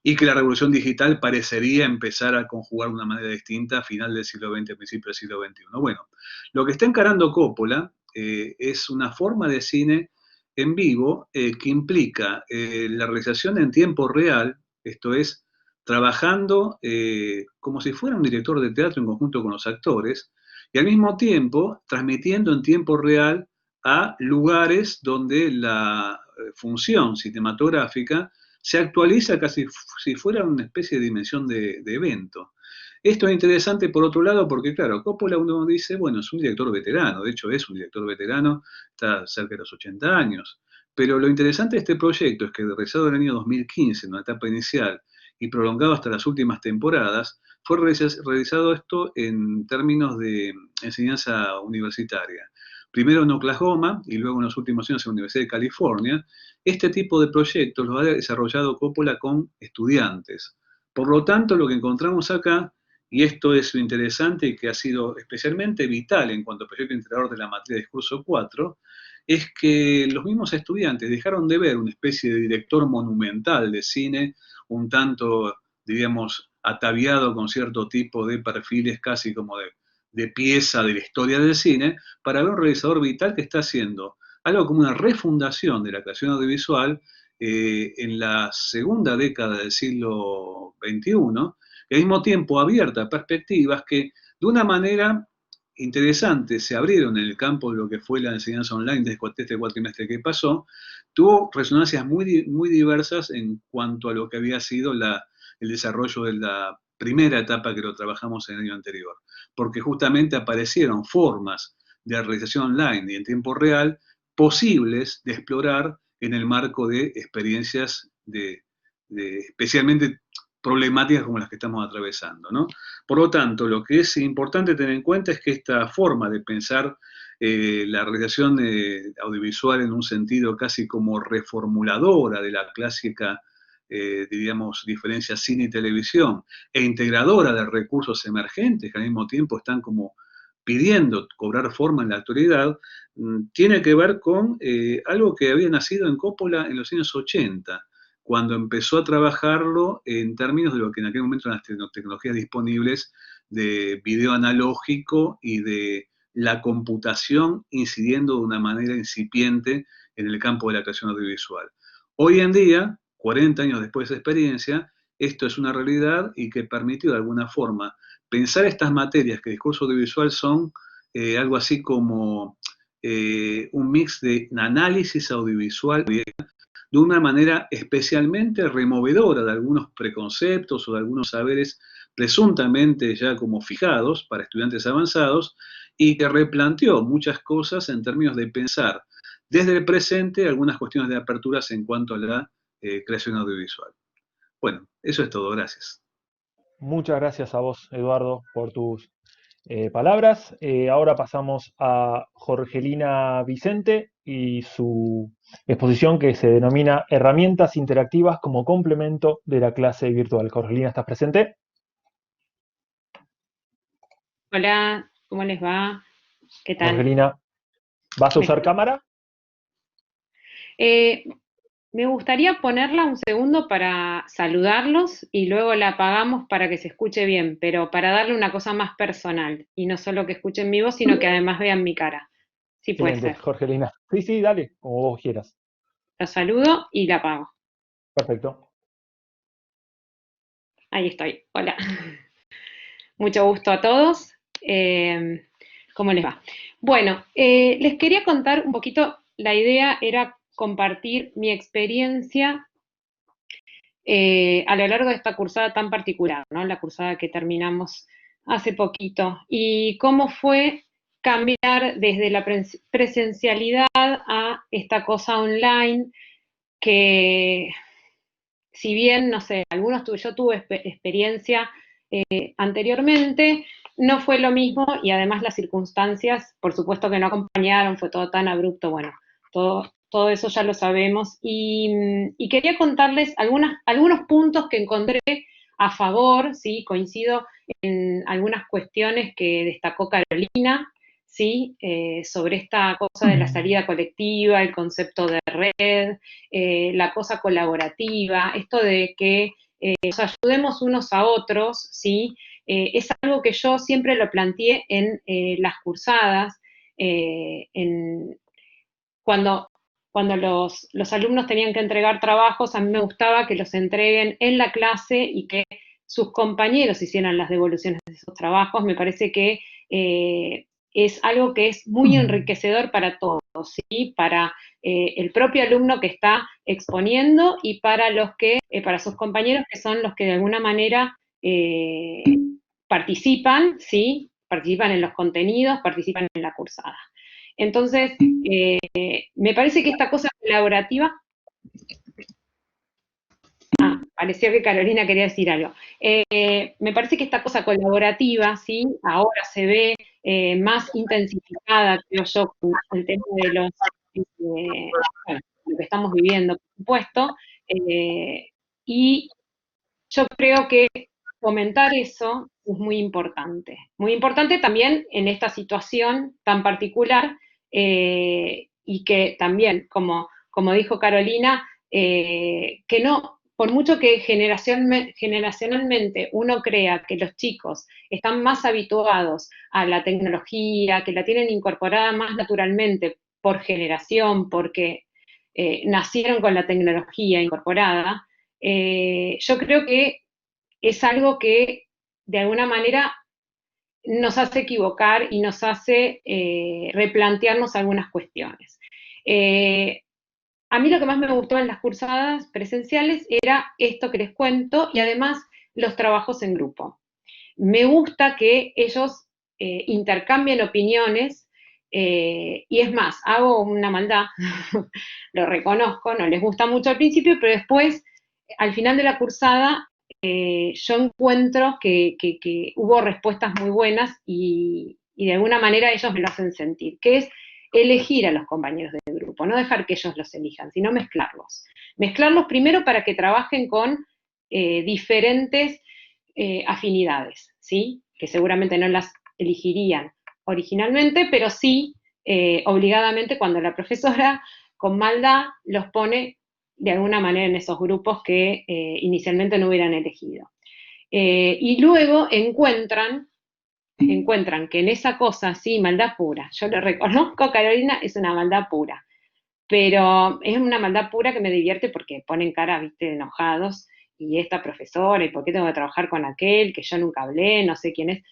Y que la revolución digital parecería empezar a conjugar de una manera distinta a final del siglo XX, principio del siglo XXI. Bueno, lo que está encarando Coppola es una forma de cine en vivo que implica la realización en tiempo real, esto es, trabajando como si fuera un director de teatro en conjunto con los actores, y al mismo tiempo transmitiendo en tiempo real a lugares donde la función cinematográfica se actualiza casi si fuera una especie de dimensión de evento. Esto es interesante por otro lado porque, claro, Coppola uno dice, bueno, es un director veterano, de hecho es un director veterano, está cerca de los 80 años, pero lo interesante de este proyecto es que realizado en el año 2015, en una etapa inicial, y prolongado hasta las últimas temporadas, fue realizado esto en términos de enseñanza universitaria. Primero en Oklahoma y luego en los últimos años en la Universidad de California. Este tipo de proyectos los ha desarrollado Coppola con estudiantes. Por lo tanto, lo que encontramos acá, y esto es lo interesante y que ha sido especialmente vital en cuanto al proyecto integrador de la materia de discurso 4, es que los mismos estudiantes dejaron de ver una especie de director monumental de cine, un tanto, diríamos, ataviado con cierto tipo de perfiles casi como de pieza de la historia del cine, para ver un realizador vital que está haciendo algo como una refundación de la creación audiovisual en la segunda década del siglo XXI, y al mismo tiempo abierta a perspectivas que de una manera interesante se abrieron en el campo de lo que fue la enseñanza online de este cuatrimestre que pasó, tuvo resonancias muy diversas en cuanto a lo que había sido el desarrollo de la primera etapa que lo trabajamos en el año anterior, porque justamente aparecieron formas de realización online y en tiempo real posibles de explorar en el marco de experiencias especialmente problemáticas como las que estamos atravesando, ¿no? Por lo tanto, lo que es importante tener en cuenta es que esta forma de pensar la realización audiovisual en un sentido casi como reformuladora de la clásica, diríamos, diferencia cine y televisión, e integradora de recursos emergentes que al mismo tiempo están como pidiendo cobrar forma en la actualidad, tiene que ver con algo que había nacido en Coppola en los años 80, cuando empezó a trabajarlo en términos de lo que en aquel momento eran las tecnologías disponibles de video analógico y de la computación incidiendo de una manera incipiente en el campo de la creación audiovisual. Hoy en día, 40 años después de esa experiencia, esto es una realidad y que permitió de alguna forma pensar estas materias que discurso audiovisual son algo así como un mix de análisis audiovisual de una manera especialmente removedora de algunos preconceptos o de algunos saberes presuntamente ya como fijados para estudiantes avanzados y que replanteó muchas cosas en términos de pensar desde el presente algunas cuestiones de aperturas en cuanto a la creación audiovisual. Bueno, eso es todo, gracias. Muchas gracias a vos, Eduardo, por tus palabras. Ahora pasamos a Jorgelina Vicente y su exposición que se denomina Herramientas interactivas como complemento de la clase virtual. Jorgelina, ¿estás presente? Hola, ¿cómo les va? ¿Qué tal? Jorgelina, ¿vas a usar cámara? Me gustaría ponerla un segundo para saludarlos y luego la apagamos para que se escuche bien, pero para darle una cosa más personal y no solo que escuchen mi voz, sino que además vean mi cara. Sí puede Excelente, ser. Jorgelina. Sí, sí, dale, como vos quieras. La saludo y la apago. Perfecto. Ahí estoy. Hola. Mucho gusto a todos. ¿Cómo les va? Bueno, les quería contar un poquito, la idea era compartir mi experiencia a lo largo de esta cursada tan particular, ¿no? La cursada que terminamos hace poquito. Y cómo fue cambiar desde la presencialidad a esta cosa online que, si bien, no sé, yo tuve experiencia anteriormente, no fue lo mismo y además las circunstancias, por supuesto que no acompañaron, fue todo tan abrupto, bueno, todo eso ya lo sabemos. Y quería contarles algunos puntos que encontré a favor, ¿sí? Coincido en algunas cuestiones que destacó Carolina, ¿sí? Sobre esta cosa de la salida colectiva, el concepto de red, la cosa colaborativa, esto de que nos ayudemos unos a otros, ¿sí? Es algo que yo siempre lo planteé en las cursadas, cuando los alumnos tenían que entregar trabajos, a mí me gustaba que los entreguen en la clase y que sus compañeros hicieran las devoluciones de esos trabajos. Me parece que es algo que es muy enriquecedor para todos, ¿sí? Para el propio alumno que está exponiendo y para para sus compañeros que son los que de alguna manera participan, ¿sí? Participan en los contenidos, participan en la cursada. Entonces, me parece que esta cosa colaborativa. Pareció que Carolina quería decir algo. Me parece que esta cosa colaborativa, ¿sí? Ahora se ve más intensificada, creo yo, con el tema de bueno, lo que estamos viviendo, por supuesto. Y yo creo que fomentar eso es muy importante. Muy importante también en esta situación tan particular y que también, como dijo Carolina, que no, por mucho que generacionalmente uno crea que los chicos están más habituados a la tecnología, que la tienen incorporada más naturalmente por generación, porque nacieron con la tecnología incorporada, yo creo que es algo que de alguna manera nos hace equivocar y nos hace replantearnos algunas cuestiones. A mí lo que más me gustó en las cursadas presenciales era esto que les cuento y además los trabajos en grupo. Me gusta que ellos intercambien opiniones y es más, hago una maldad, lo reconozco, no les gusta mucho al principio, pero después, al final de la cursada, yo encuentro que hubo respuestas muy buenas y de alguna manera ellos me lo hacen sentir, que es elegir a los compañeros del grupo, no dejar que ellos los elijan, sino mezclarlos. Mezclarlos primero para que trabajen con diferentes afinidades, ¿sí? Que seguramente no las elegirían originalmente, pero sí obligadamente cuando la profesora con maldad los pone de alguna manera en esos grupos que inicialmente no hubieran elegido. Y luego encuentran que en esa cosa, sí, maldad pura, yo lo reconozco, Carolina, es una maldad pura, pero es una maldad pura que me divierte porque ponen cara, viste, enojados, y esta profesora, y por qué tengo que trabajar con aquel, que yo nunca hablé, no sé quién es,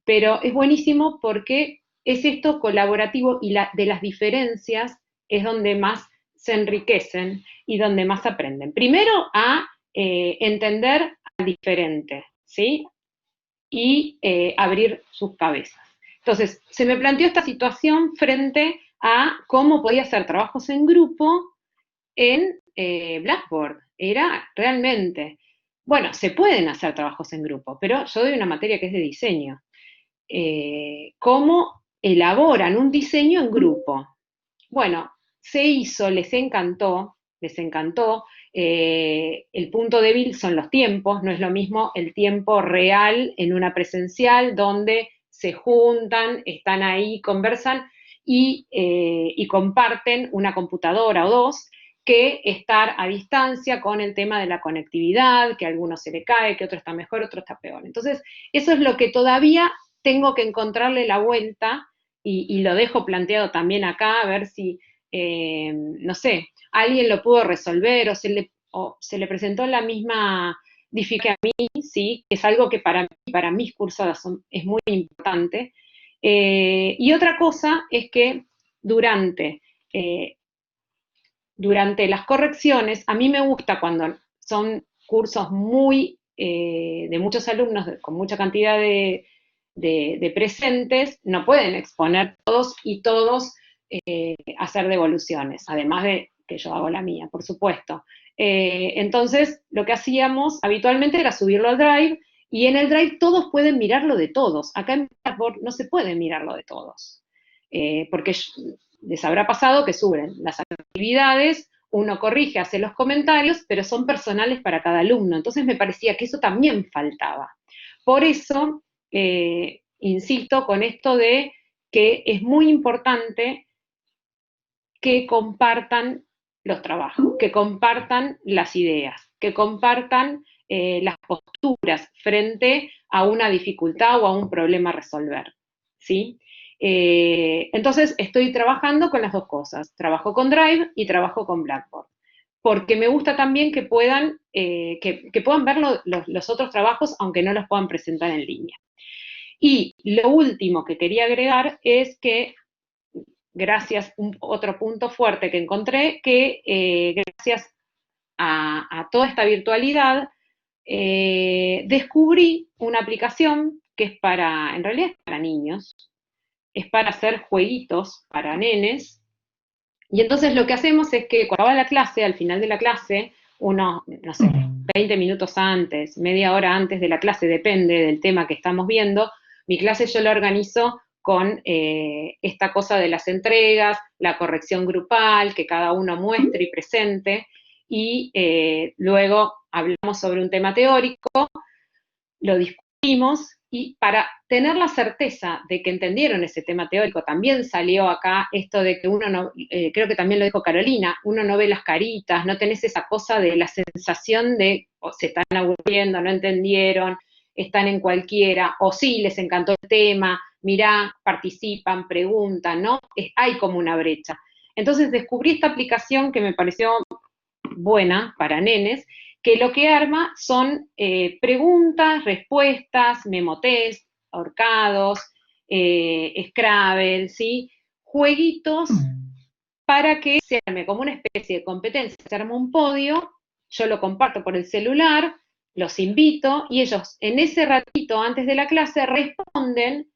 pero es buenísimo porque es esto colaborativo y de las diferencias es donde más se enriquecen y donde más aprenden. Primero a entender al diferente, ¿sí? Y abrir sus cabezas. Entonces, se me planteó esta situación frente a cómo podía hacer trabajos en grupo en Blackboard. Era realmente, bueno, se pueden hacer trabajos en grupo, pero yo doy una materia que es de diseño. ¿Cómo elaboran un diseño en grupo? Bueno, se hizo, les encantó, el punto débil son los tiempos, no es lo mismo el tiempo real en una presencial donde se juntan, están ahí, conversan y comparten una computadora o dos, que estar a distancia con el tema de la conectividad, que a algunos se le cae, que otro está mejor, otro está peor. Entonces, eso es lo que todavía tengo que encontrarle la vuelta y lo dejo planteado también acá, a ver si, no sé, alguien lo pudo resolver o se le presentó la misma dificultad a mí, ¿sí? Que es algo que para mis cursadas es muy importante. Y otra cosa es que durante las correcciones, a mí me gusta cuando son cursos de muchos alumnos, con mucha cantidad de presentes, no pueden exponer todos y todos hacer devoluciones, además de que yo hago la mía, por supuesto. Entonces, lo que hacíamos habitualmente era subirlo al Drive, y en el Drive todos pueden mirarlo de todos. Acá en Blackboard no se puede mirarlo de todos, porque les habrá pasado que suben las actividades, uno corrige, hace los comentarios, pero son personales para cada alumno. Entonces me parecía que eso también faltaba. Por eso, insisto con esto de que es muy importante que compartan los trabajos, que compartan las ideas, que compartan las posturas frente a una dificultad o a un problema a resolver, ¿sí? Entonces estoy trabajando con las dos cosas, trabajo con Drive y trabajo con Blackboard, porque me gusta también que puedan ver los otros trabajos, aunque no los puedan presentar en línea. Y lo último que quería agregar es que, gracias, otro punto fuerte que encontré, que gracias a toda esta virtualidad, descubrí una aplicación que en realidad es para niños, es para hacer jueguitos para nenes, y entonces lo que hacemos es que cuando acaba la clase, al final de la clase, no sé, 20 minutos antes, media hora antes de la clase, depende del tema que estamos viendo, mi clase yo la organizo con esta cosa de las entregas, la corrección grupal, que cada uno muestre y presente, y luego hablamos sobre un tema teórico, lo discutimos, y para tener la certeza de que entendieron ese tema teórico, también salió acá esto de que uno no, creo que también lo dijo Carolina, uno no ve las caritas, no tenés esa cosa de la sensación de se están aburriendo, no entendieron, están en cualquiera, o sí, les encantó el tema, mirá, participan, preguntan, ¿no? Hay como una brecha. Entonces descubrí esta aplicación que me pareció buena para nenes, que lo que arma son preguntas, respuestas, memotest, ahorcados, Scrabble, ¿sí? Jueguitos para que se arme como una especie de competencia. Se arma un podio, yo lo comparto por el celular, los invito, y ellos en ese ratito antes de la clase responden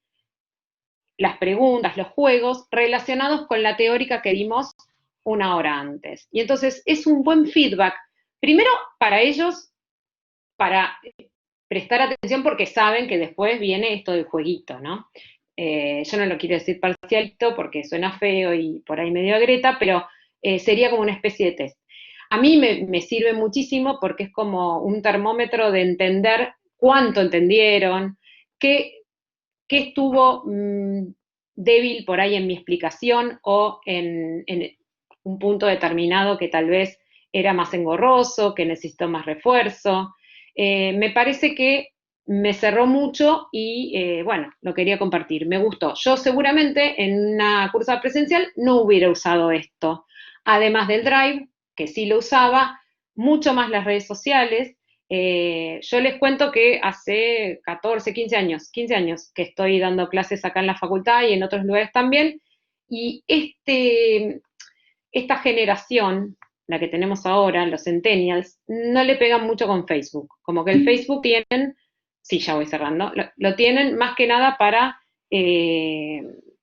las preguntas, los juegos relacionados con la teórica que dimos una hora antes. Y entonces es un buen feedback, primero para ellos, para prestar atención, porque saben que después viene esto del jueguito, ¿no? Yo no lo quiero decir parcialito porque suena feo y por ahí medio agreta, pero sería como una especie de test. A mí me sirve muchísimo porque es como un termómetro de entender cuánto entendieron, qué estuvo débil por ahí en mi explicación o en un punto determinado que tal vez era más engorroso, que necesitó más refuerzo. Me parece que me cerró mucho y, bueno, lo quería compartir. Me gustó. Yo seguramente en una cursa presencial no hubiera usado esto. Además del Drive, que sí lo usaba, mucho más las redes sociales. Yo les cuento que hace 14, 15 años que estoy dando clases acá en la facultad y en otros lugares también, y esta generación, la que tenemos ahora, los centennials, no le pegan mucho con Facebook. Como que el Facebook tienen, sí, ya voy cerrando, lo tienen más que nada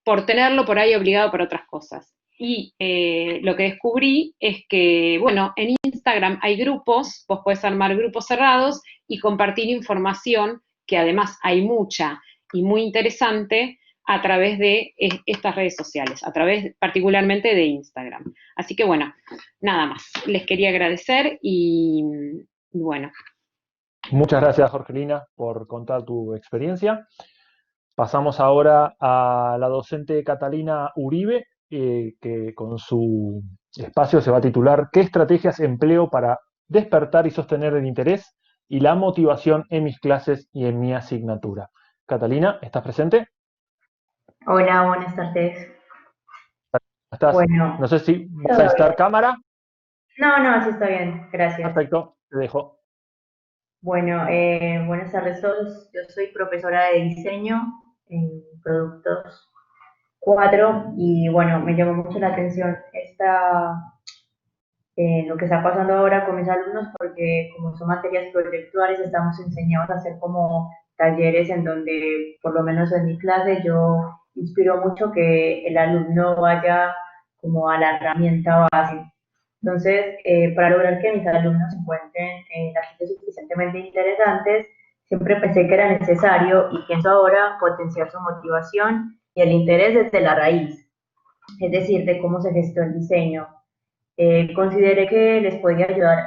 por tenerlo por ahí obligado para otras cosas. Y lo que descubrí es que, bueno, en Instagram hay grupos, vos podés armar grupos cerrados y compartir información, que además hay mucha y muy interesante, a través de estas redes sociales, a través particularmente de Instagram. Así que bueno, nada más. Les quería agradecer y bueno. Muchas gracias, Jorgelina, por contar tu experiencia. Pasamos ahora a la docente Catalina Uribe, que con su espacio se va a titular ¿Qué estrategias empleo para despertar y sostener el interés y la motivación en mis clases y en mi asignatura? Catalina, ¿estás presente? Hola, buenas tardes. ¿Estás? Bueno, No sé si vas a todo necesitar bien. cámara. No, así está bien, gracias. Perfecto, te dejo. Bueno, buenas tardes a todos. Yo soy profesora de diseño en Productos 4 y bueno, me llamó mucho la atención lo que está pasando ahora con mis alumnos porque como son materias proyectuales estamos enseñados a hacer como talleres en donde, por lo menos en mi clase, yo inspiro mucho que el alumno vaya como a la herramienta base. Entonces, para lograr que mis alumnos encuentren las clases suficientemente interesantes, siempre pensé que era necesario y pienso ahora potenciar su motivación y el interés desde la raíz, es decir, de cómo se gestó el diseño. Consideré que les podía ayudar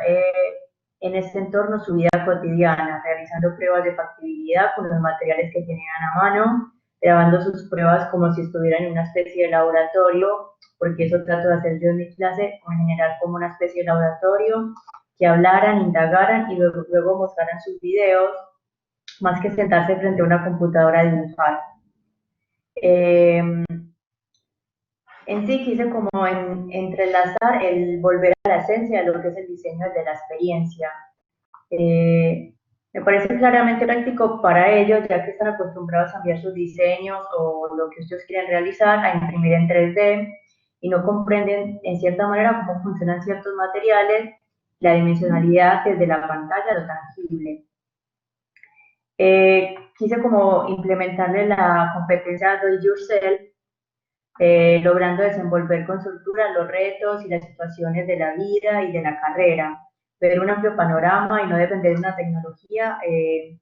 en este entorno su vida cotidiana, realizando pruebas de factibilidad con los materiales que tenían a mano, grabando sus pruebas como si estuvieran en una especie de laboratorio, porque eso trato de hacer yo en mi clase, con generar como una especie de laboratorio, que hablaran, indagaran y luego mostraran sus videos, más que sentarse frente a una computadora a dibujar. En sí quise como entrelazar el volver a la esencia de lo que es el diseño de la experiencia. Me parece claramente práctico para ellos, ya que están acostumbrados a enviar sus diseños o lo que ellos quieren realizar a imprimir en 3D y no comprenden en cierta manera cómo funcionan ciertos materiales, la dimensionalidad desde la pantalla, lo tangible. Quise como implementarle la competencia Do It Yourself, logrando desenvolver con soltura los retos y las situaciones de la vida y de la carrera, ver un amplio panorama y no depender de una tecnología que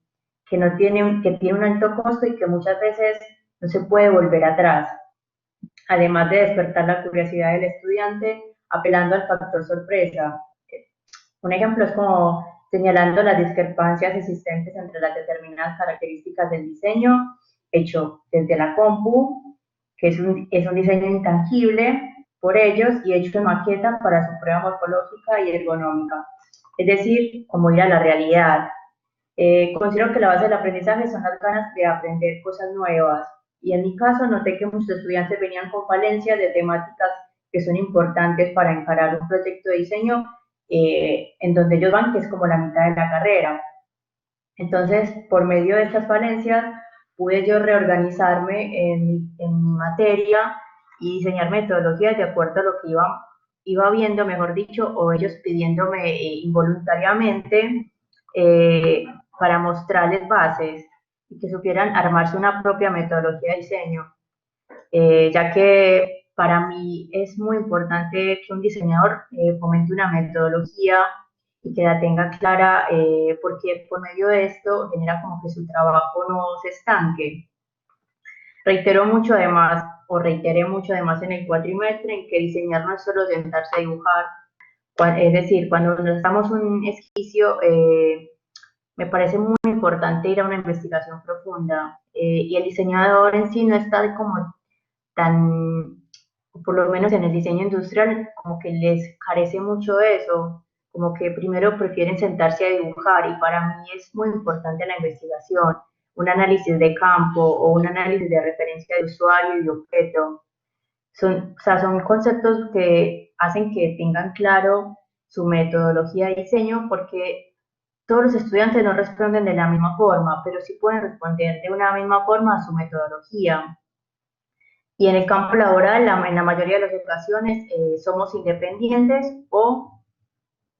tiene un alto costo y que muchas veces no se puede volver atrás, además de despertar la curiosidad del estudiante apelando al factor sorpresa. Un ejemplo es como señalando las discrepancias existentes entre las determinadas características del diseño hecho desde la compu, que es un diseño intangible por ellos y hecho en maqueta para su prueba morfológica y ergonómica. Es decir, como ir a la realidad. Considero que la base del aprendizaje son las ganas de aprender cosas nuevas. Y en mi caso noté que muchos estudiantes venían con falencias de temáticas que son importantes para encarar un proyecto de diseño en donde ellos van, que es como la mitad de la carrera. Entonces, por medio de estas falencias, pude yo reorganizarme en mi materia y diseñar metodologías de acuerdo a lo que iba viendo, mejor dicho, o ellos pidiéndome involuntariamente para mostrarles bases y que supieran armarse una propia metodología de diseño, ya que para mí es muy importante que un diseñador fomente una metodología y que la tenga clara, porque por medio de esto genera como que su trabajo no se estanque. Reiteré mucho además en el cuatrimestre en que diseñar no es solo sentarse a dibujar, es decir, cuando nos damos un esquicio, me parece muy importante ir a una investigación profunda, y el diseñador en sí no está como tan, por lo menos en el diseño industrial, como que les carece mucho de eso, como que primero prefieren sentarse a dibujar y para mí es muy importante la investigación, un análisis de campo o un análisis de referencia de usuario y de objeto. Son conceptos que hacen que tengan claro su metodología de diseño porque todos los estudiantes no responden de la misma forma, pero sí pueden responder de una misma forma a su metodología. Y en el campo laboral, en la mayoría de las ocasiones, somos independientes o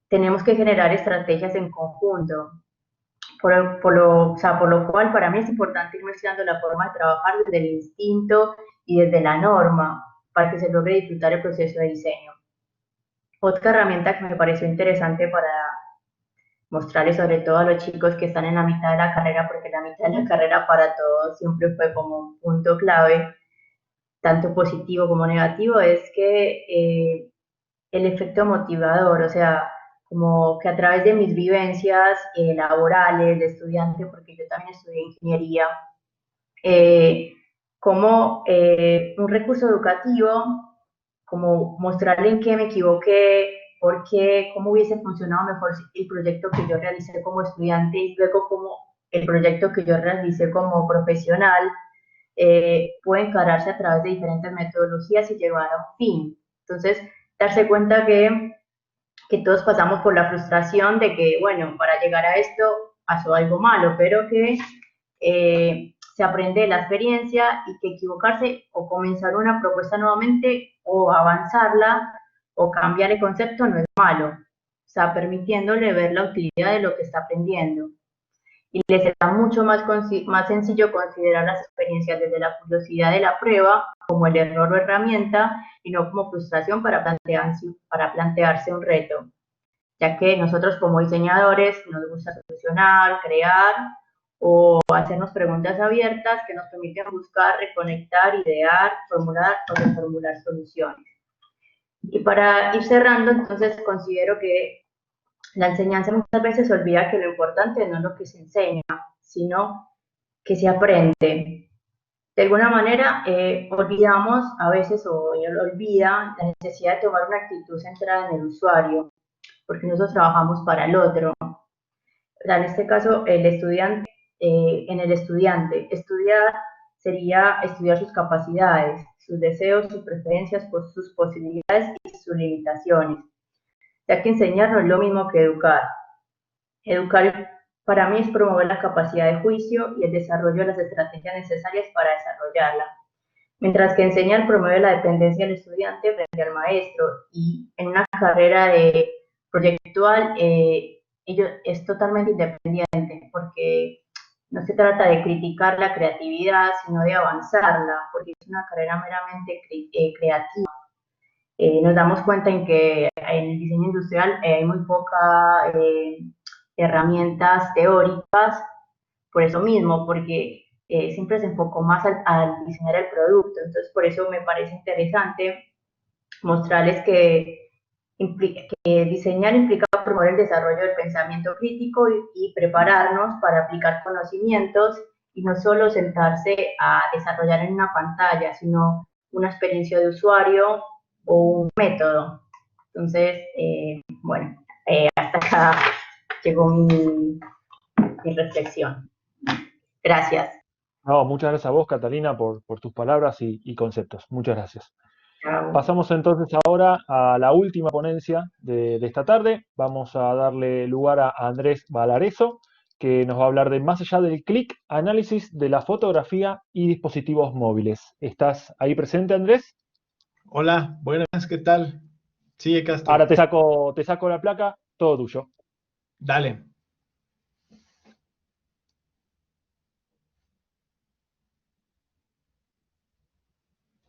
tenemos que generar estrategias en conjunto. Por lo cual, para mí es importante ir mezclando la forma de trabajar desde el instinto y desde la norma para que se logre disfrutar el proceso de diseño. Otra herramienta que me pareció interesante mostrarles sobre todo a los chicos que están en la mitad de la carrera, porque la mitad de la carrera para todos siempre fue como un punto clave, tanto positivo como negativo, es que el efecto motivador, o sea, como que a través de mis vivencias laborales de estudiante, porque yo también estudié ingeniería, como un recurso educativo, como mostrarle en qué me equivoqué, por qué, cómo hubiese funcionado mejor el proyecto que yo realicé como estudiante y luego como el proyecto que yo realicé como profesional, puede encararse a través de diferentes metodologías y llevar a un fin. Entonces, darse cuenta que todos pasamos por la frustración de que, bueno, para llegar a esto pasó algo malo, pero que se aprende de la experiencia y que equivocarse o comenzar una propuesta nuevamente o avanzarla o cambiar el concepto no es malo. O sea, permitiéndole ver la utilidad de lo que está aprendiendo. Y les será mucho más sencillo considerar las experiencias desde la curiosidad de la prueba como el error o herramienta y no como frustración para plantearse un reto, ya que nosotros como diseñadores nos gusta solucionar, crear o hacernos preguntas abiertas que nos permiten buscar, reconectar, idear, formular o reformular soluciones. Y para ir cerrando, entonces considero que la enseñanza muchas veces se olvida que lo importante no es lo que se enseña, sino que se aprende. De alguna manera, olvidamos a veces, o olvida, la necesidad de tomar una actitud centrada en el usuario, porque nosotros trabajamos para el otro. En este caso, el estudiante, en el estudiante, estudiar sería estudiar sus capacidades, sus deseos, sus preferencias, sus posibilidades y sus limitaciones, ya que enseñar no es lo mismo que educar. Educar para mí es promover la capacidad de juicio y el desarrollo de las estrategias necesarias para desarrollarla, mientras que enseñar promueve la dependencia del estudiante frente al maestro, y en una carrera de proyectual ello es totalmente independiente, porque no se trata de criticar la creatividad, sino de avanzarla, porque es una carrera meramente creativa. Nos damos cuenta en que en el diseño industrial hay muy pocas herramientas teóricas, por eso mismo, porque siempre se enfocó más al diseñar el producto. Entonces, por eso me parece interesante mostrarles que diseñar implica promover el desarrollo del pensamiento crítico y prepararnos para aplicar conocimientos y no solo sentarse a desarrollar en una pantalla, sino una experiencia de usuario o un método. Entonces, bueno, hasta acá llegó mi reflexión. Gracias. No, muchas gracias a vos, Catalina, por tus palabras y conceptos. Muchas gracias. Chao. Pasamos entonces ahora a la última ponencia de esta tarde. Vamos a darle lugar a Andrés Valareso, que nos va a hablar de más allá del clic, análisis de la fotografía y dispositivos móviles. ¿Estás ahí presente, Andrés? Hola, buenas, ¿qué tal? Sí, acá estoy. Ahora te saco la placa, todo tuyo. Dale.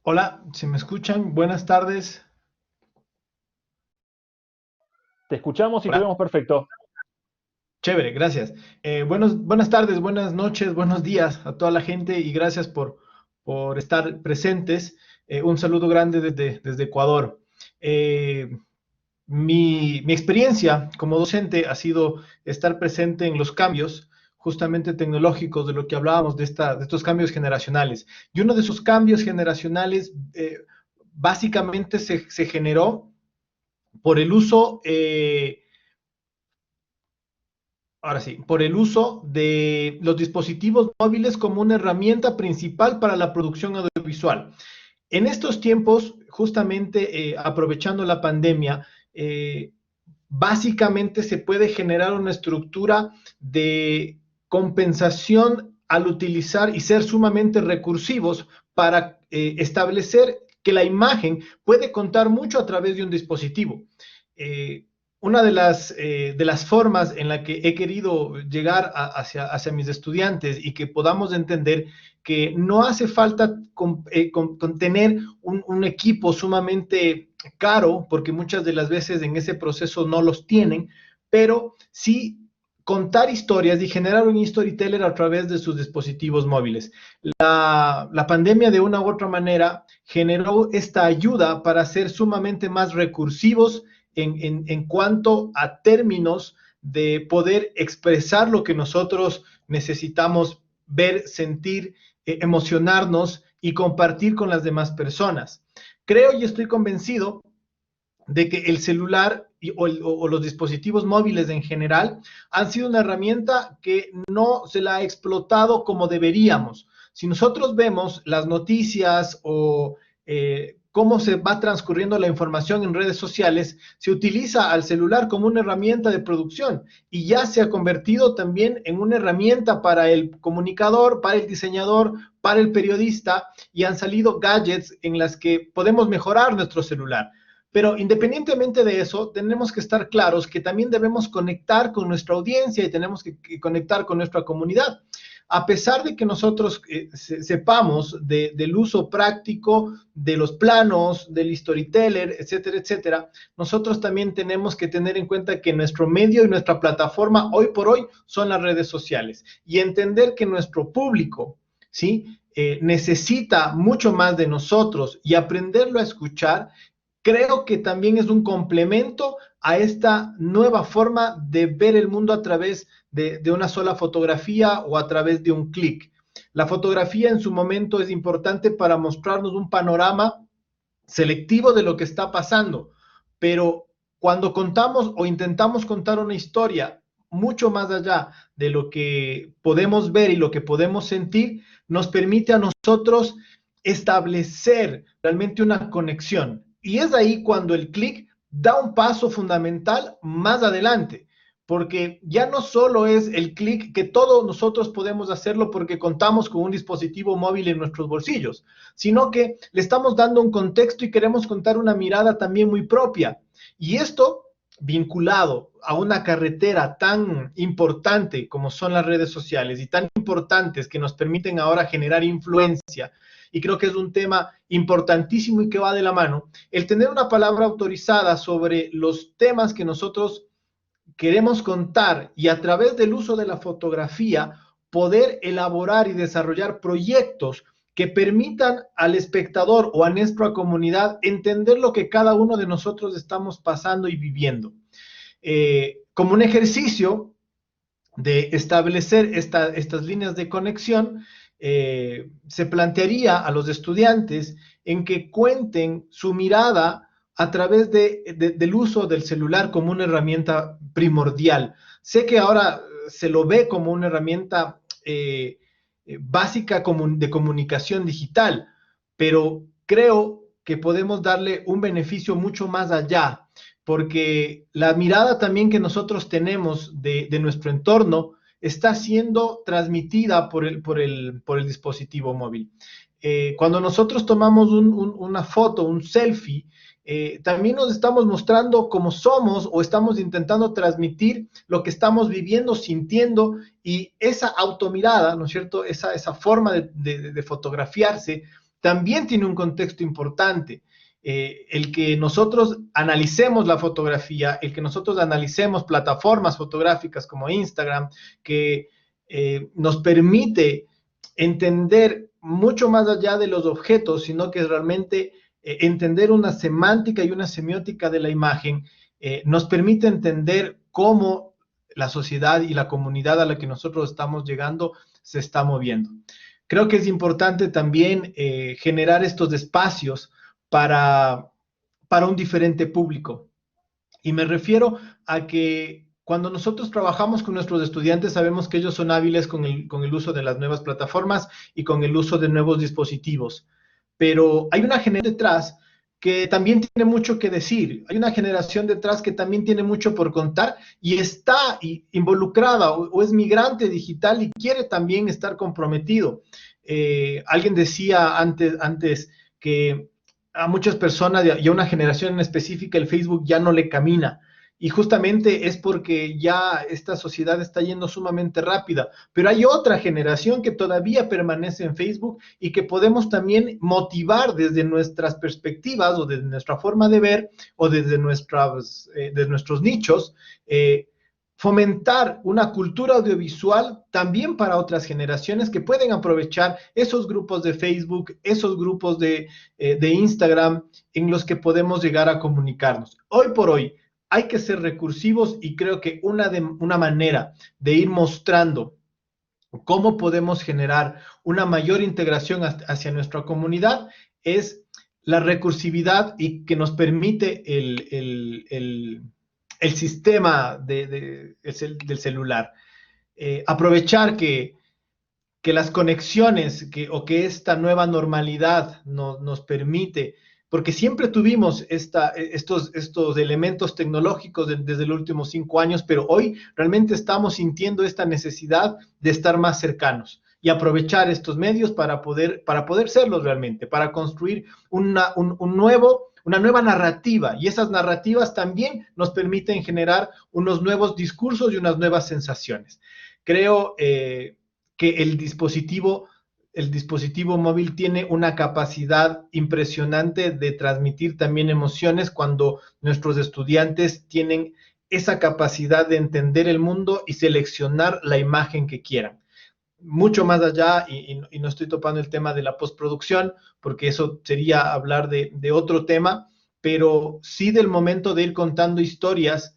Hola, ¿se me escuchan? Buenas tardes. Te escuchamos y Hola. te vemos perfecto. Chévere, gracias. Buenas tardes, buenas noches, buenos días a toda la gente y gracias por estar presentes. Un saludo grande desde Ecuador. Mi experiencia como docente ha sido estar presente en los cambios justamente tecnológicos, de lo que hablábamos, de estos cambios generacionales. Y uno de esos cambios generacionales básicamente se generó por el uso, por el uso de los dispositivos móviles como una herramienta principal para la producción audiovisual. En estos tiempos, justamente aprovechando la pandemia, básicamente se puede generar una estructura de compensación al utilizar y ser sumamente recursivos para establecer que la imagen puede contar mucho a través de un dispositivo. Una de las formas en la que he querido llegar hacia mis estudiantes y que podamos entender que no hace falta con tener un equipo sumamente caro, porque muchas de las veces en ese proceso no los tienen, pero sí contar historias y generar un storyteller a través de sus dispositivos móviles. La pandemia, de una u otra manera, generó esta ayuda para ser sumamente más recursivos en cuanto a términos de poder expresar lo que nosotros necesitamos ver, sentir, emocionarnos y compartir con las demás personas. Creo y estoy convencido de que el celular o los dispositivos móviles en general han sido una herramienta que no se la ha explotado como deberíamos. Si nosotros vemos las noticias o cómo se va transcurriendo la información en redes sociales, se utiliza al celular como una herramienta de producción y ya se ha convertido también en una herramienta para el comunicador, para el diseñador, para el periodista, y han salido gadgets en las que podemos mejorar nuestro celular. Pero independientemente de eso, tenemos que estar claros que también debemos conectar con nuestra audiencia y tenemos que conectar con nuestra comunidad. A pesar de que nosotros sepamos del uso práctico de los planos, del storyteller, etcétera, etcétera, nosotros también tenemos que tener en cuenta que nuestro medio y nuestra plataforma hoy por hoy son las redes sociales y entender que nuestro público, ¿sí? Necesita mucho más de nosotros y aprenderlo a escuchar. Creo que también es un complemento a esta nueva forma de ver el mundo a través de una sola fotografía o a través de un clic. La fotografía en su momento es importante para mostrarnos un panorama selectivo de lo que está pasando, pero cuando contamos o intentamos contar una historia mucho más allá de lo que podemos ver y lo que podemos sentir, nos permite a nosotros establecer realmente una conexión. Y es ahí cuando el clic da un paso fundamental más adelante, porque ya no solo es el clic que todos nosotros podemos hacerlo porque contamos con un dispositivo móvil en nuestros bolsillos, sino que le estamos dando un contexto y queremos contar una mirada también muy propia. Y esto, vinculado a una carretera tan importante como son las redes sociales y tan importantes que nos permiten ahora generar influencia, y creo que es un tema importantísimo y que va de la mano, el tener una palabra autorizada sobre los temas que nosotros queremos contar y a través del uso de la fotografía poder elaborar y desarrollar proyectos que permitan al espectador o a nuestra comunidad entender lo que cada uno de nosotros estamos pasando y viviendo. Como un ejercicio de establecer estas líneas de conexión, se plantearía a los estudiantes en que cuenten su mirada a través del uso del celular como una herramienta primordial. Sé que ahora se lo ve como una herramienta básica de comunicación digital, pero creo que podemos darle un beneficio mucho más allá, porque la mirada también que nosotros tenemos de nuestro entorno está siendo transmitida por el dispositivo móvil. Cuando nosotros tomamos una foto, un selfie, también nos estamos mostrando cómo somos o estamos intentando transmitir lo que estamos viviendo, sintiendo, y esa automirada, ¿no es cierto? Esa forma de fotografiarse también tiene un contexto importante. El que nosotros analicemos la fotografía, el que nosotros analicemos plataformas fotográficas como Instagram, que nos permite entender mucho más allá de los objetos, sino que realmente entender una semántica y una semiótica de la imagen, nos permite entender cómo la sociedad y la comunidad a la que nosotros estamos llegando se está moviendo. Creo que es importante también generar estos espacios para un diferente público. Y me refiero a que cuando nosotros trabajamos con nuestros estudiantes, sabemos que ellos son hábiles con el uso de las nuevas plataformas y con el uso de nuevos dispositivos. Pero hay una generación detrás que también tiene mucho que decir. Hay una generación detrás que también tiene mucho por contar y está involucrada o es migrante digital y quiere también estar comprometido. Alguien decía antes que a muchas personas y a una generación en específica el Facebook ya no le camina. Y justamente es porque ya esta sociedad está yendo sumamente rápida. Pero hay otra generación que todavía permanece en Facebook y que podemos también motivar desde nuestras perspectivas o desde nuestra forma de ver o desde nuestros nichos, fomentar una cultura audiovisual también para otras generaciones que pueden aprovechar esos grupos de Facebook, esos grupos de Instagram en los que podemos llegar a comunicarnos. Hoy por hoy hay que ser recursivos y creo que una manera de ir mostrando cómo podemos generar una mayor integración hacia nuestra comunidad es la recursividad y que nos permite el sistema del celular. Aprovechar que las conexiones o que esta nueva normalidad nos permite, porque siempre tuvimos estos elementos tecnológicos desde los últimos 5 años, pero hoy realmente estamos sintiendo esta necesidad de estar más cercanos y aprovechar estos medios para poder serlos realmente, para construir una nueva narrativa, y esas narrativas también nos permiten generar unos nuevos discursos y unas nuevas sensaciones. Creo que el dispositivo móvil tiene una capacidad impresionante de transmitir también emociones cuando nuestros estudiantes tienen esa capacidad de entender el mundo y seleccionar la imagen que quieran. Mucho más allá, y no estoy topando el tema de la postproducción, porque eso sería hablar de otro tema, pero sí del momento de ir contando historias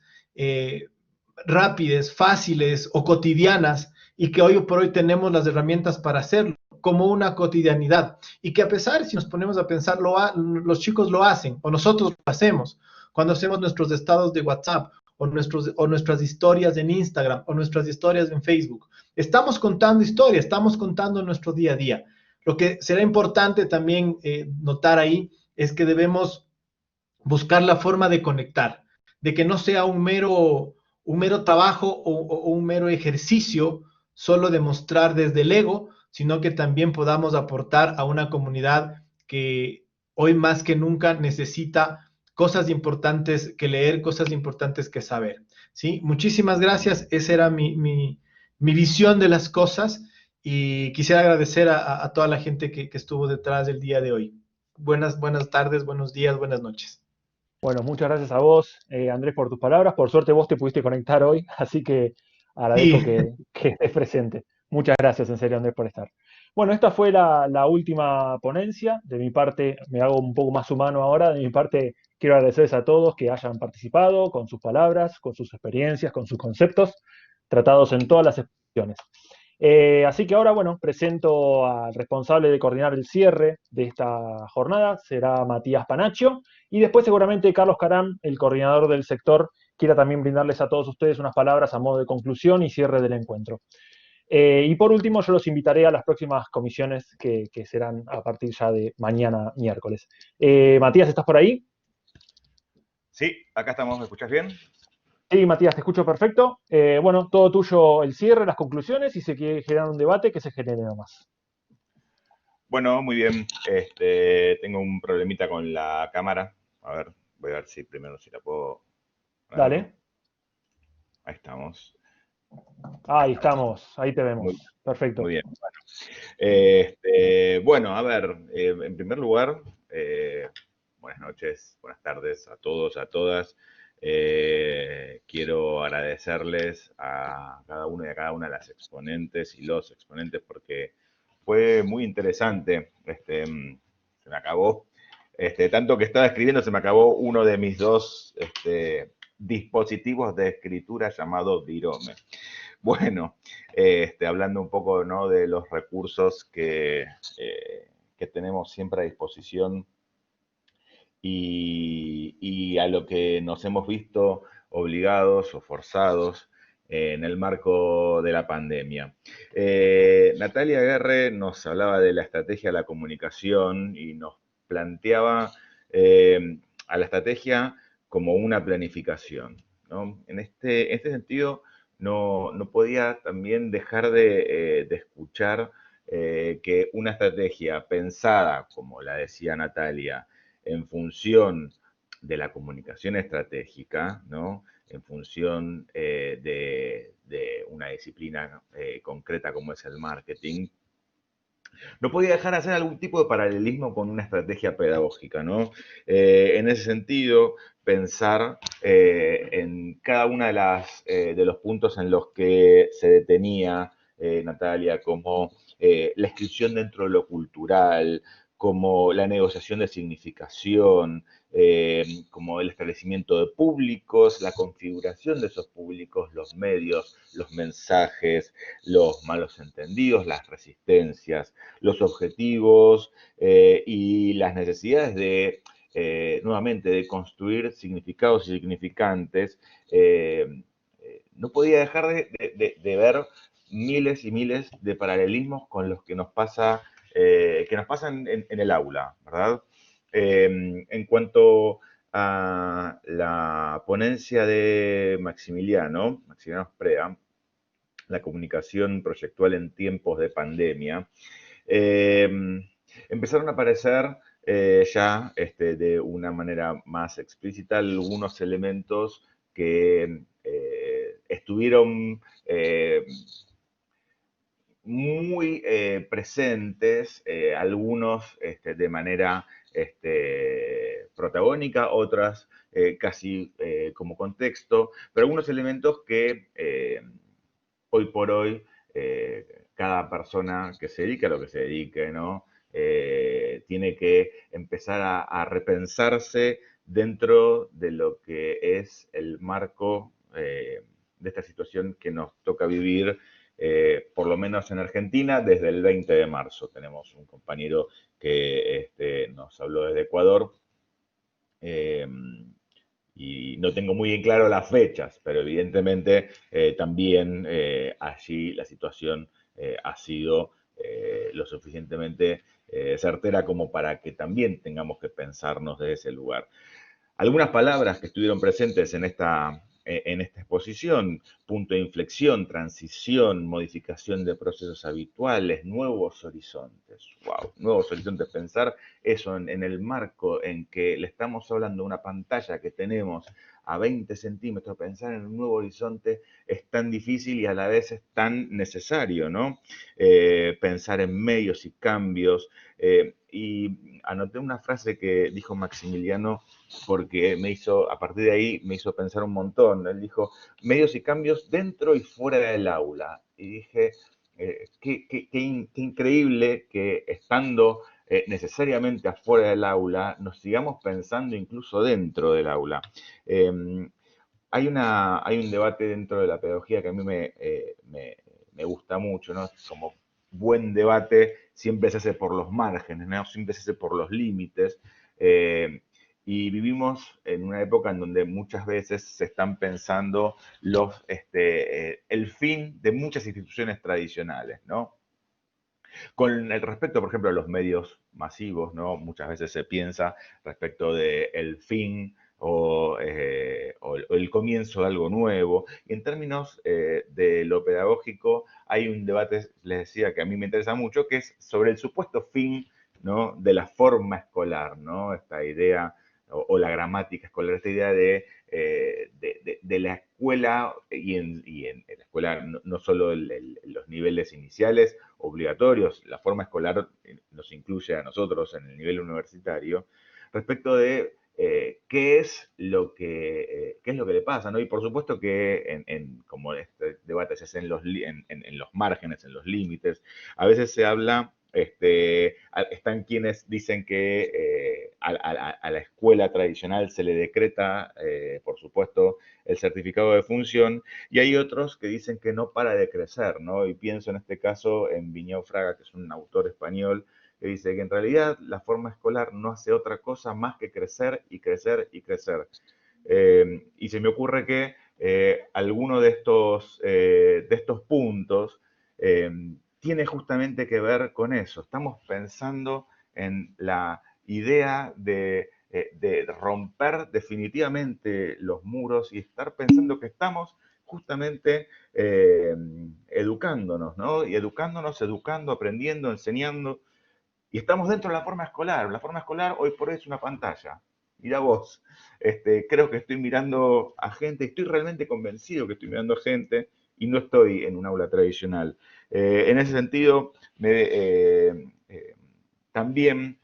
rápidas, fáciles o cotidianas, y que hoy por hoy tenemos las herramientas para hacerlo, como una cotidianidad, y que a pesar, si nos ponemos a pensar, los chicos lo hacen, o nosotros lo hacemos, cuando hacemos nuestros estados de WhatsApp, o nuestras historias en Instagram, o nuestras historias en Facebook. Estamos contando historias, estamos contando nuestro día a día. Lo que será importante también notar ahí es que debemos buscar la forma de conectar, de que no sea un mero trabajo o un mero ejercicio solo de mostrar desde el ego, sino que también podamos aportar a una comunidad que hoy más que nunca necesita cosas importantes que leer, cosas importantes que saber, ¿sí? Muchísimas gracias, esa era mi visión de las cosas, y quisiera agradecer a toda la gente que estuvo detrás del día de hoy. Buenas tardes, buenos días, buenas noches. Bueno, muchas gracias a vos, Andrés, por tus palabras. Por suerte vos te pudiste conectar hoy, así que agradezco Sí. que estés presente. Muchas gracias, en serio, Andrés, por estar. Bueno, esta fue la última ponencia. De mi parte, me hago un poco más humano ahora. De mi parte, quiero agradecerles a todos que hayan participado con sus palabras, con sus experiencias, con sus conceptos, tratados en todas las expresiones. Así que ahora, bueno, presento al responsable de coordinar el cierre de esta jornada, será Matías Panaccio, y después seguramente Carlos Caram, el coordinador del sector, quiera también brindarles a todos ustedes unas palabras a modo de conclusión y cierre del encuentro. Y por último, yo los invitaré a las próximas comisiones que serán a partir ya de mañana miércoles. Matías, ¿estás por ahí? Sí, acá estamos, ¿me escuchás bien? Sí, Matías, te escucho perfecto. Bueno, todo tuyo el cierre, las conclusiones, y si quiere generar un debate, que se genere nomás. Bueno, muy bien. Tengo un problemita con la cámara. A ver, voy a ver si primero si la puedo... Dale. Ahí estamos. Ahí estamos, ahí te vemos. Muy, perfecto. Muy bien. Bueno, a ver, en primer lugar, buenas noches, buenas tardes a todos, a todas. Quiero agradecerles a cada uno y a cada una de las exponentes y los exponentes porque fue muy interesante. Se me acabó, tanto que estaba escribiendo, se me acabó uno de mis dos dispositivos de escritura llamado Virome. Bueno, hablando un poco, ¿no?, de los recursos que tenemos siempre a disposición y a lo que nos hemos visto obligados o forzados en el marco de la pandemia. Natalia Guerre nos hablaba de la estrategia de la comunicación y nos planteaba a la estrategia como una planificación, ¿no? En este sentido, no podía también dejar de escuchar que una estrategia pensada, como la decía Natalia, en función de la comunicación estratégica, ¿no?, en función de una disciplina concreta como es el marketing, no podía dejar de hacer algún tipo de paralelismo con una estrategia pedagógica, ¿no? En ese sentido, pensar en cada una de los puntos en los que se detenía Natalia, como la inscripción dentro de lo cultural, como la negociación de significación, como el establecimiento de públicos, la configuración de esos públicos, los medios, los mensajes, los malos entendidos, las resistencias, los objetivos y las necesidades de, nuevamente, de construir significados y significantes. No podía dejar de ver miles y miles de paralelismos con los que nos pasan en el aula, ¿verdad? En cuanto a la ponencia de Maximiliano Sprea, la comunicación proyectual en tiempos de pandemia, empezaron a aparecer ya de una manera más explícita algunos elementos que estuvieron muy presentes, algunos de manera protagónica, otras casi como contexto, pero algunos elementos que hoy por hoy cada persona que se dedique a lo que se dedique, ¿no? Tiene que empezar a repensarse dentro de lo que es el marco de esta situación que nos toca vivir, por lo menos en Argentina, desde el 20 de marzo. Tenemos un compañero que nos habló desde Ecuador, y no tengo muy en claro las fechas, pero evidentemente también allí la situación ha sido lo suficientemente certera como para que también tengamos que pensarnos desde ese lugar. Algunas palabras que estuvieron presentes en esta exposición: punto de inflexión, transición, modificación de procesos habituales, nuevos horizontes. ¡Wow! Nuevos horizontes. Pensar eso en el marco en que le estamos hablando de una pantalla que tenemos a 20 centímetros, pensar en un nuevo horizonte es tan difícil y a la vez es tan necesario, ¿no? Pensar en medios y cambios. Y anoté una frase que dijo Maximiliano porque a partir de ahí me hizo pensar un montón. Él dijo, medios y cambios dentro y fuera del aula. Y dije, qué increíble que estando necesariamente afuera del aula, nos sigamos pensando incluso dentro del aula. Hay un debate dentro de la pedagogía que a mí me gusta mucho, ¿no? Como buen debate siempre se hace por los márgenes, ¿no? Siempre se hace por los límites. Y vivimos en una época en donde muchas veces se están pensando el fin de muchas instituciones tradicionales, ¿no? Con el respecto, por ejemplo, a los medios masivos, ¿no? Muchas veces se piensa respecto del fin o el comienzo de algo nuevo. Y en términos de lo pedagógico, hay un debate, les decía, que a mí me interesa mucho, que es sobre el supuesto fin, ¿no? De la forma escolar, ¿no? Esta idea, o la gramática escolar, esta idea de la escuela, y en la escuela no solo los niveles iniciales obligatorios, la forma escolar nos incluye a nosotros en el nivel universitario, respecto de qué es lo que le pasa, ¿no? Y por supuesto que como este debate se hace en los márgenes, en los límites, a veces se habla, están quienes dicen que a la escuela tradicional se le decreta, por supuesto, el certificado de función, y hay otros que dicen que no para de crecer, ¿no? Y pienso en este caso en Viñao Fraga, que es un autor español, que dice que en realidad la forma escolar no hace otra cosa más que crecer y crecer y crecer. Y se me ocurre que alguno de estos puntos tiene justamente que ver con eso. Estamos pensando en la idea de romper definitivamente los muros y estar pensando que estamos justamente educándonos, ¿no? Y educándonos, educando, aprendiendo, enseñando. Y estamos dentro de la forma escolar. La forma escolar hoy por hoy es una pantalla. Mira vos, creo que estoy mirando a gente, estoy realmente convencido que estoy mirando a gente y no estoy en un aula tradicional. En ese sentido, también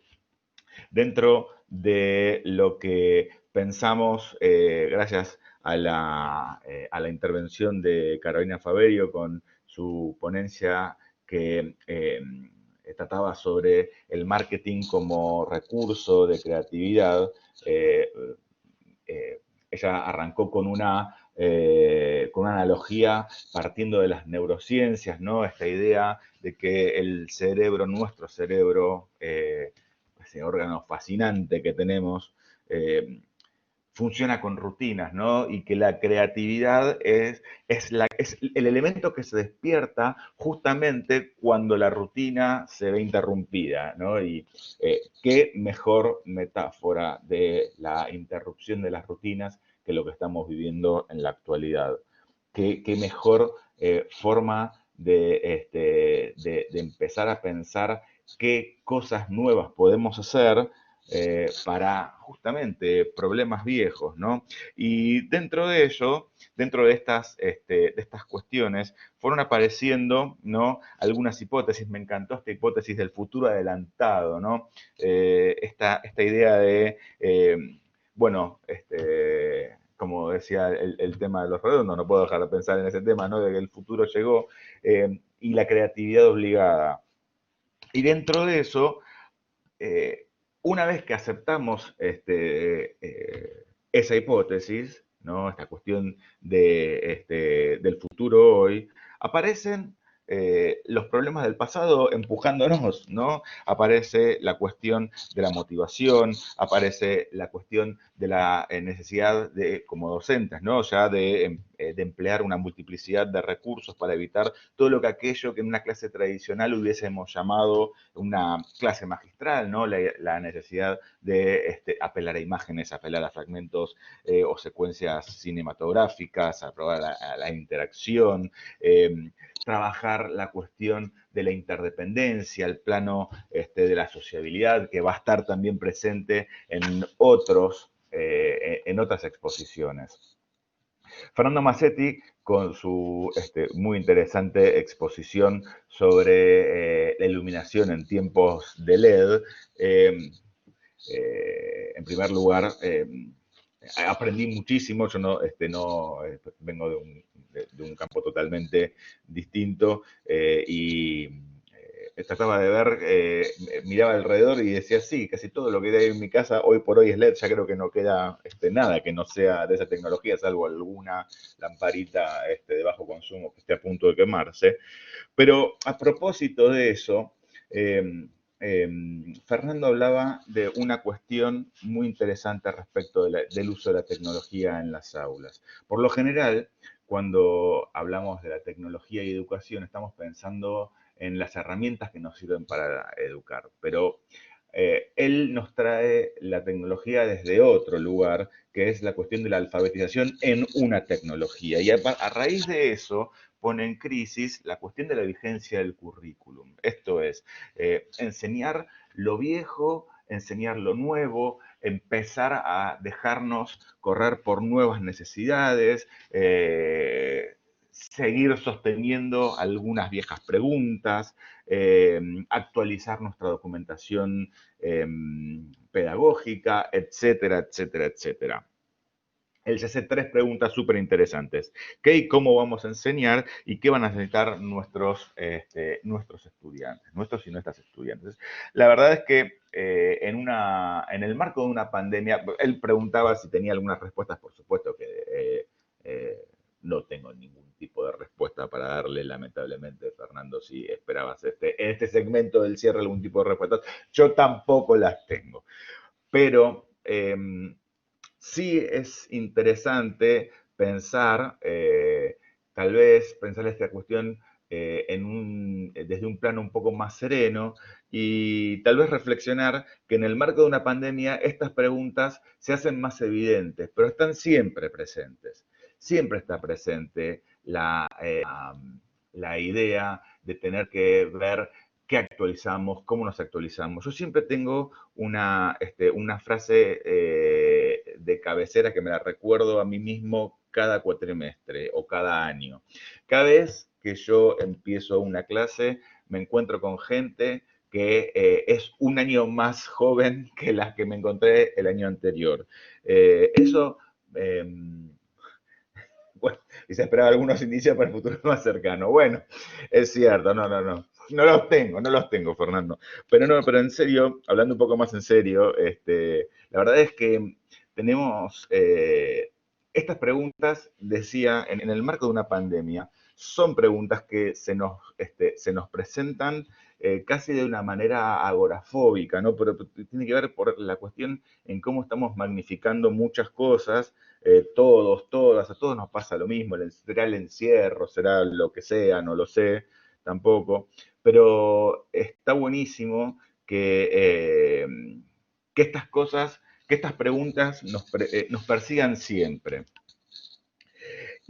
dentro de lo que pensamos, gracias a la intervención de Carolina Faberio con su ponencia que trataba sobre el marketing como recurso de creatividad, ella arrancó con una analogía partiendo de las neurociencias, ¿no? Esta idea de que el cerebro, nuestro cerebro, ese órgano fascinante que tenemos, funciona con rutinas, ¿no? Y que la creatividad es el elemento que se despierta justamente cuando la rutina se ve interrumpida, ¿no? Y qué mejor metáfora de la interrupción de las rutinas que lo que estamos viviendo en la actualidad. Qué mejor forma de empezar a pensar qué cosas nuevas podemos hacer para justamente problemas viejos, ¿no? Y dentro de ello, dentro de estas cuestiones, fueron apareciendo, ¿no? Algunas hipótesis. Me encantó esta hipótesis del futuro adelantado, ¿no? Esta idea de, bueno, como decía el tema de los redondos, no puedo dejar de pensar en ese tema, ¿no? De que el futuro llegó y la creatividad obligada. Y dentro de eso, una vez que aceptamos esa hipótesis, ¿no? Esta cuestión del futuro hoy, aparecen los problemas del pasado empujándonos, ¿no? Aparece la cuestión de la motivación, aparece la cuestión de la necesidad de, como docentes, ¿no? Ya de emplear una multiplicidad de recursos para evitar todo lo que aquello que en una clase tradicional hubiésemos llamado una clase magistral, ¿no? La necesidad de apelar a imágenes, apelar a fragmentos o secuencias cinematográficas, a probar a la interacción, trabajar la cuestión de la interdependencia, el plano de la sociabilidad, que va a estar también presente en otras exposiciones. Fernando Massetti, con su muy interesante exposición sobre la iluminación en tiempos de LED, en primer lugar, aprendí muchísimo. Yo no vengo de un campo totalmente distinto y trataba de ver, miraba alrededor y decía, sí, casi todo lo que hay en mi casa hoy por hoy es LED, ya creo que no queda nada que no sea de esa tecnología, salvo alguna lamparita de bajo consumo que esté a punto de quemarse. Pero a propósito de eso, Fernando hablaba de una cuestión muy interesante respecto del uso de la tecnología en las aulas. Por lo general, cuando hablamos de la tecnología y educación, estamos pensando en las herramientas que nos sirven para educar, pero él nos trae la tecnología desde otro lugar, que es la cuestión de la alfabetización en una tecnología. Y a raíz de eso pone en crisis la cuestión de la vigencia del currículum. Esto es, enseñar lo viejo, enseñar lo nuevo, empezar a dejarnos correr por nuevas necesidades, seguir sosteniendo algunas viejas preguntas, actualizar nuestra documentación pedagógica, etcétera, etcétera, etcétera. Él se hace 3 preguntas súper interesantes. ¿Qué y cómo vamos a enseñar y qué van a necesitar nuestros estudiantes, nuestros y nuestras estudiantes? La verdad es que en el marco de una pandemia, él preguntaba si tenía algunas respuestas. Por supuesto que no tengo ningún tipo de respuesta para darle, lamentablemente, Fernando, si esperabas en este segmento del cierre algún tipo de respuestas. Yo tampoco las tengo. Pero sí es interesante pensar, tal vez pensar esta cuestión desde un plano un poco más sereno y tal vez reflexionar que en el marco de una pandemia estas preguntas se hacen más evidentes, pero están siempre presentes. Siempre está presente la idea de tener que ver qué actualizamos, cómo nos actualizamos. Yo siempre tengo una frase de cabecera que me la recuerdo a mí mismo cada cuatrimestre o cada año. Cada vez que yo empiezo una clase, me encuentro con gente que es un año más joven que las que me encontré el año anterior. Eso, bueno, y se esperaba algunos indicios para el futuro más cercano. Bueno, es cierto, no los tengo, Fernando. Pero en serio, hablando un poco más en serio, la verdad es que tenemos estas preguntas, decía, en el marco de una pandemia, son preguntas que se nos presentan casi de una manera agorafóbica, ¿no? Pero tiene que ver por la cuestión en cómo estamos magnificando muchas cosas, todas, a todos nos pasa lo mismo, será el encierro, será lo que sea, no lo sé, tampoco, pero está buenísimo que estas cosas, que estas preguntas nos persigan siempre.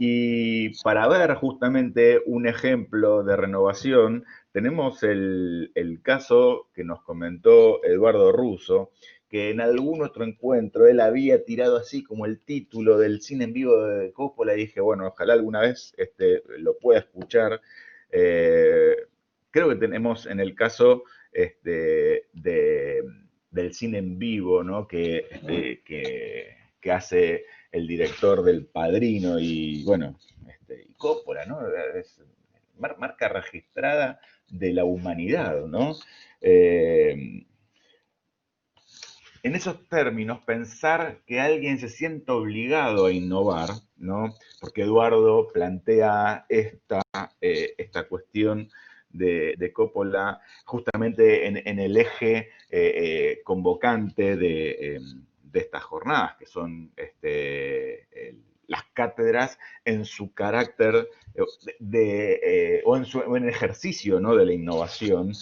Y para ver justamente un ejemplo de renovación, tenemos el caso que nos comentó Eduardo Russo, que en algún otro encuentro él había tirado así como el título del cine en vivo de Coppola y dije, bueno, ojalá alguna vez lo pueda escuchar. Creo que tenemos en el caso del cine en vivo, ¿no? que hace el director del Padrino y, bueno, y Coppola, ¿no? Es marca registrada de la humanidad, ¿no? En esos términos, pensar que alguien se sienta obligado a innovar, ¿no? Porque Eduardo plantea esta cuestión de Coppola justamente en el eje convocante de estas jornadas, que son las cátedras en su carácter o en el ejercicio, ¿no? de la innovación.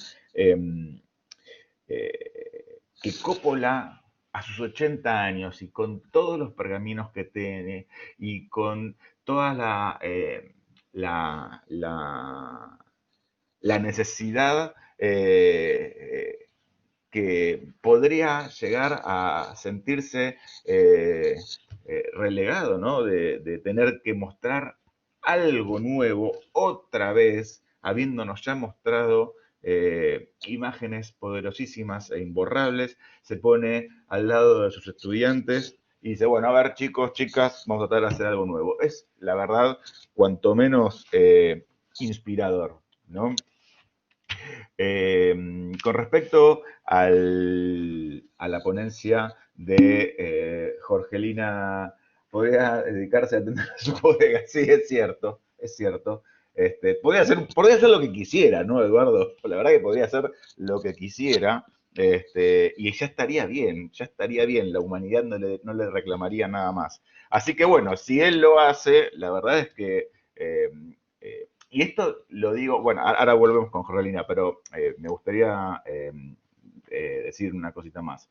Que Coppola, a sus 80 años y con todos los pergaminos que tiene y con toda la necesidad que podría llegar a sentirse relegado, ¿no? de tener que mostrar algo nuevo otra vez, habiéndonos ya mostrado imágenes poderosísimas e imborrables, se pone al lado de sus estudiantes y dice, bueno, a ver, chicos, chicas, vamos a tratar de hacer algo nuevo. Es, la verdad, cuanto menos inspirador, ¿no? Con respecto a la ponencia de Jorgelina, podría dedicarse a atender a su bodega. Sí, es cierto, es cierto. Podría hacer lo que quisiera, ¿no, Eduardo? La verdad que podría hacer lo que quisiera, y ya estaría bien, la humanidad no le reclamaría nada más. Así que bueno, si él lo hace, la verdad es que y esto lo digo, bueno, ahora volvemos con Jorgelina, pero me gustaría decir una cosita más.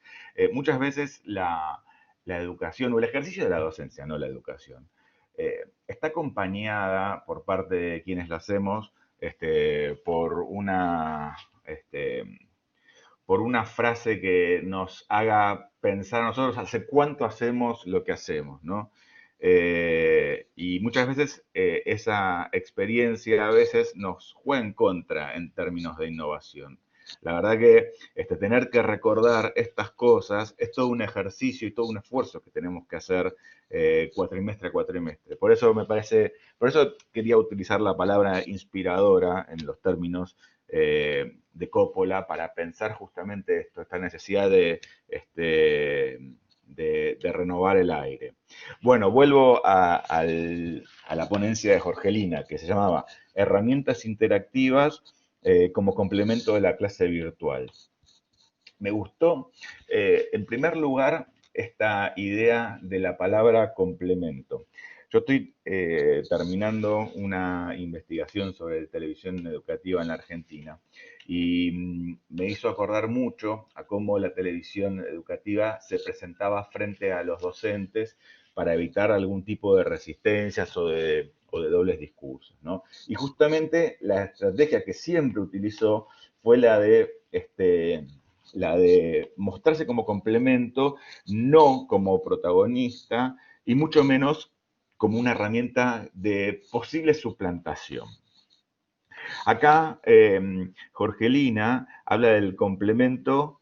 Muchas veces la educación o el ejercicio de la docencia, no la educación, está acompañada por parte de quienes la hacemos por una frase que nos haga pensar a nosotros hace cuánto hacemos lo que hacemos, ¿no? Y muchas veces esa experiencia a veces nos juega en contra en términos de innovación. La verdad que tener que recordar estas cosas es todo un ejercicio y todo un esfuerzo que tenemos que hacer cuatrimestre a cuatrimestre. Por eso quería utilizar la palabra inspiradora en los términos de Coppola para pensar justamente esta necesidad de renovar el aire. Bueno, vuelvo a la ponencia de Jorgelina, que se llamaba Herramientas interactivas como complemento de la clase virtual. Me gustó, en primer lugar, esta idea de la palabra complemento. Yo estoy terminando una investigación sobre televisión educativa en la Argentina y me hizo acordar mucho a cómo la televisión educativa se presentaba frente a los docentes para evitar algún tipo de resistencias o de dobles discursos, ¿no? Y justamente la estrategia que siempre utilizó fue la de mostrarse como complemento, no como protagonista, y mucho menos como una herramienta de posible suplantación. Acá Jorgelina habla del complemento.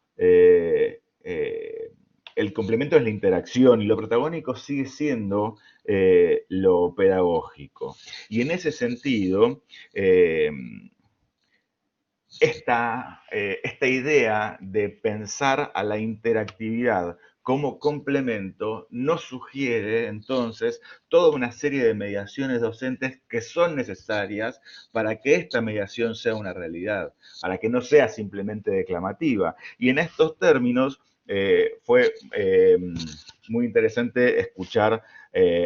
El complemento es la interacción y lo protagónico sigue siendo lo pedagógico. Y en ese sentido, esta idea de pensar a la interactividad como complemento nos sugiere entonces toda una serie de mediaciones docentes que son necesarias para que esta mediación sea una realidad, para que no sea simplemente declamativa. Y en estos términos fue muy interesante escuchar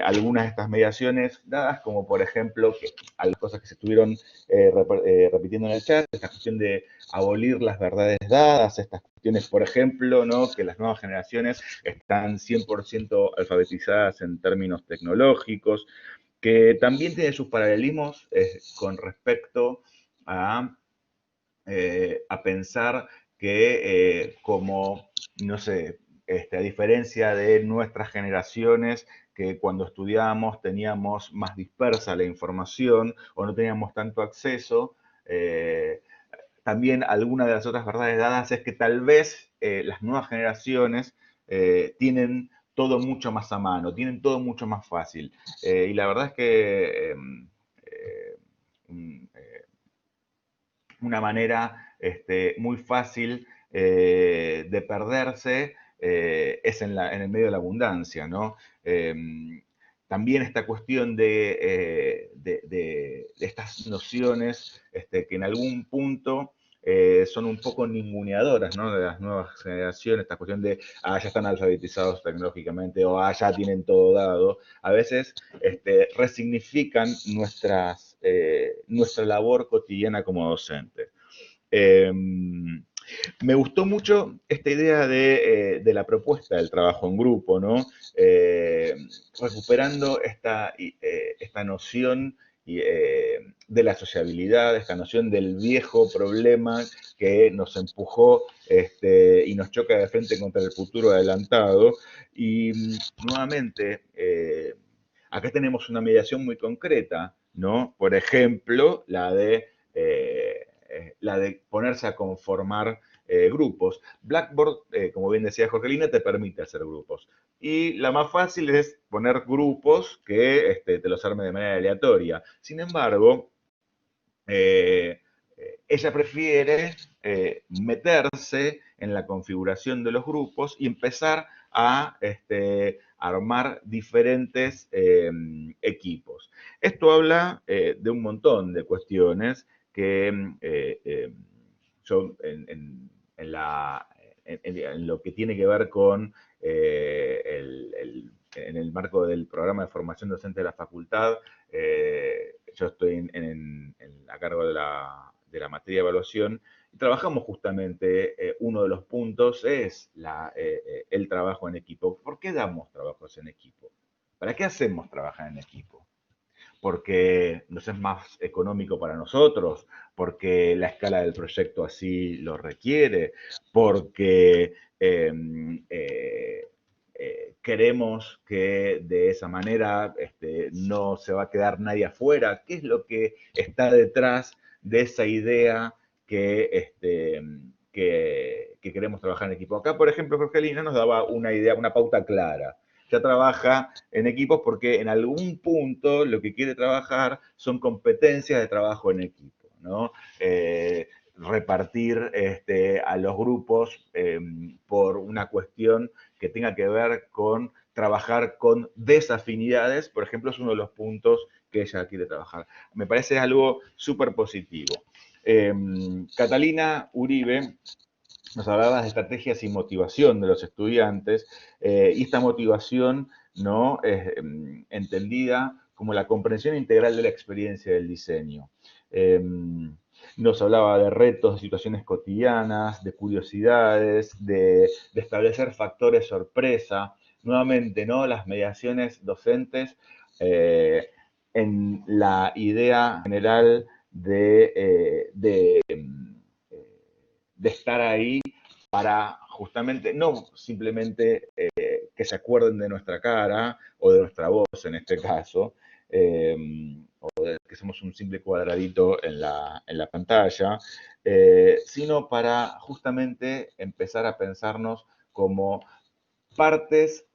algunas de estas mediaciones dadas, como por ejemplo, algunas cosas que se estuvieron repitiendo en el chat, esta cuestión de abolir las verdades dadas, estas cuestiones, por ejemplo, ¿no? Que las nuevas generaciones están 100% alfabetizadas en términos tecnológicos, que también tiene sus paralelismos con respecto a pensar que como, no sé, a diferencia de nuestras generaciones, que cuando estudiábamos teníamos más dispersa la información o no teníamos tanto acceso, también alguna de las otras verdades dadas es que tal vez las nuevas generaciones tienen todo mucho más a mano, tienen todo mucho más fácil. Y la verdad es que una manera muy fácil de perderse es en el medio de la abundancia, ¿no? También esta cuestión de estas nociones que en algún punto son un poco ninguneadoras, ¿no? De las nuevas generaciones, esta cuestión de, ya están alfabetizados tecnológicamente, o ya tienen todo dado. A veces resignifican nuestra labor cotidiana como docentes. Me gustó mucho esta idea de la propuesta del trabajo en grupo, ¿no? Recuperando esta noción de la sociabilidad, esta noción del viejo problema que nos empujó y nos choca de frente contra el futuro adelantado. Y nuevamente, acá tenemos una mediación muy concreta, ¿no? Por ejemplo, la de ponerse a conformar grupos. Blackboard, como bien decía Jorgelina, te permite hacer grupos. Y la más fácil es poner grupos que te los arme de manera aleatoria. Sin embargo, ella prefiere meterse en la configuración de los grupos y empezar a armar diferentes equipos. Esto habla de un montón de cuestiones que yo en lo que tiene que ver con en el marco del programa de formación docente de la facultad, yo estoy a cargo de la materia de evaluación y trabajamos justamente, uno de los puntos es el trabajo en equipo. ¿Por qué damos trabajos en equipo? ¿Para qué hacemos trabajar en equipo? Porque nos es más económico para nosotros, porque la escala del proyecto así lo requiere, porque queremos que de esa manera no se va a quedar nadie afuera. ¿Qué es lo que está detrás de esa idea que queremos trabajar en equipo? Acá, por ejemplo, Jorgelina nos daba una idea, una pauta clara. Ya trabaja en equipos porque en algún punto lo que quiere trabajar son competencias de trabajo en equipo, ¿no? Repartir a los grupos por una cuestión que tenga que ver con trabajar con desafinidades, por ejemplo, es uno de los puntos que ella quiere trabajar. Me parece algo súper positivo. Catalina Uribe nos hablaba de estrategias y motivación de los estudiantes, y esta motivación, ¿no?, es entendida como la comprensión integral de la experiencia del diseño. Nos hablaba de retos, de situaciones cotidianas, de curiosidades, de establecer factores sorpresa. Nuevamente, ¿no?, las mediaciones docentes en la idea general de estar ahí para justamente, no simplemente que se acuerden de nuestra cara o de nuestra voz en este caso, o de que somos un simple cuadradito en la pantalla, sino para justamente empezar a pensarnos como partes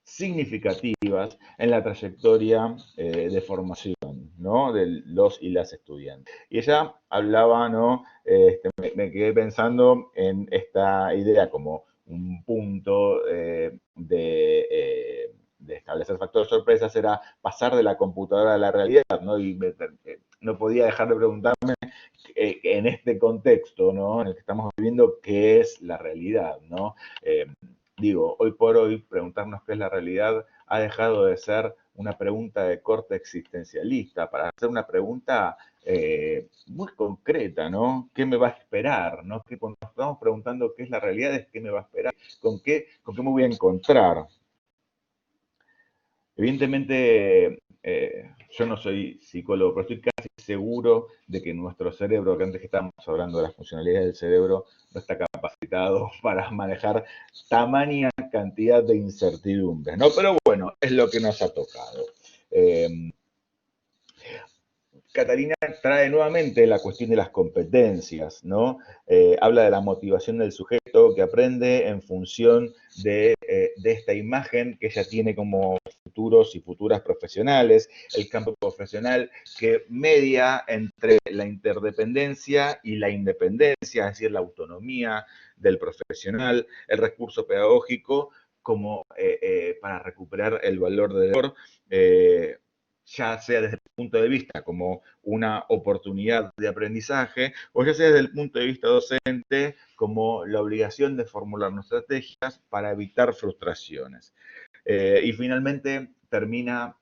significativas en la trayectoria de formación, ¿no?, de los y las estudiantes. Y ella hablaba, ¿no?, me quedé pensando en esta idea como un punto de establecer factor sorpresa era pasar de la computadora a la realidad, ¿no? Y no podía dejar de preguntarme en este contexto, ¿no?, en el que estamos viviendo, ¿qué es la realidad, ¿no? Digo, hoy por hoy, preguntarnos qué es la realidad ha dejado de ser una pregunta de corte existencialista para hacer una pregunta muy concreta, ¿no? ¿Qué me va a esperar? ¿No? Que cuando nos estamos preguntando qué es la realidad es qué me va a esperar, con qué me voy a encontrar. Evidentemente, yo no soy psicólogo, pero estoy casi seguro de que nuestro cerebro, que antes que estábamos hablando de las funcionalidades del cerebro, no está capacitado para manejar tamaña cantidad de incertidumbres, ¿no? Pero bueno, es lo que nos ha tocado. Catalina trae nuevamente la cuestión de las competencias, ¿no? Habla de la motivación del sujeto que aprende en función de esta imagen que ella tiene como futuros y futuras profesionales, el campo profesional que media entre la interdependencia y la independencia, es decir, la autonomía del profesional, el recurso pedagógico como para recuperar el valor del error, ya sea desde el punto de vista como una oportunidad de aprendizaje, o ya sea desde el punto de vista docente como la obligación de formular estrategias para evitar frustraciones. Y finalmente termina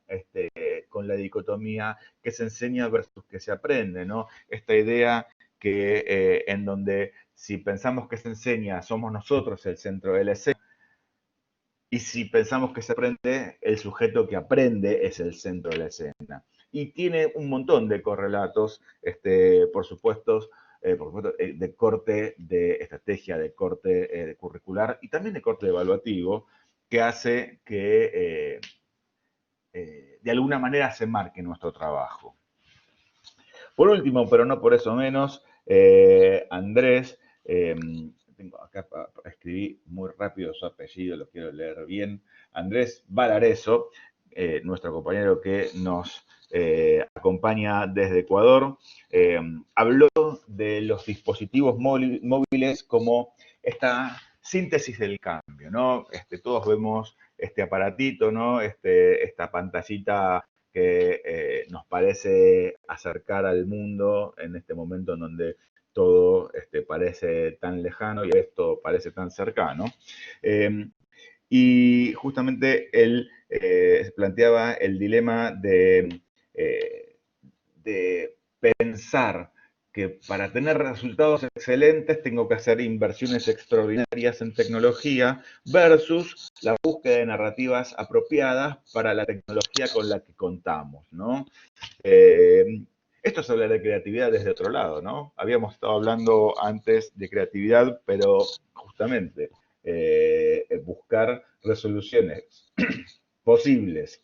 con la dicotomía que se enseña versus que se aprende, ¿no? Esta idea que en donde si pensamos que se enseña, somos nosotros el centro de la escena, y si pensamos que se aprende, el sujeto que aprende es el centro de la escena. Y tiene un montón de correlatos, por supuesto, de corte de estrategia, de corte de curricular y también de corte evaluativo, que hace que de alguna manera se marque nuestro trabajo. Por último, pero no por eso menos, Andrés, tengo acá, escribí muy rápido su apellido, lo quiero leer bien, Andrés Valareso, nuestro compañero que nos acompaña desde Ecuador, habló de los dispositivos móviles como esta síntesis del cambio, ¿no? Todos vemos este aparatito, ¿no? Esta pantallita que nos parece acercar al mundo en este momento en donde todo parece tan lejano y esto parece tan cercano. Y justamente él planteaba el dilema de pensar que para tener resultados excelentes tengo que hacer inversiones extraordinarias en tecnología versus la búsqueda de narrativas apropiadas para la tecnología con la que contamos, ¿no? Esto es hablar de creatividad desde otro lado, ¿no? Habíamos estado hablando antes de creatividad, pero justamente buscar resoluciones posibles,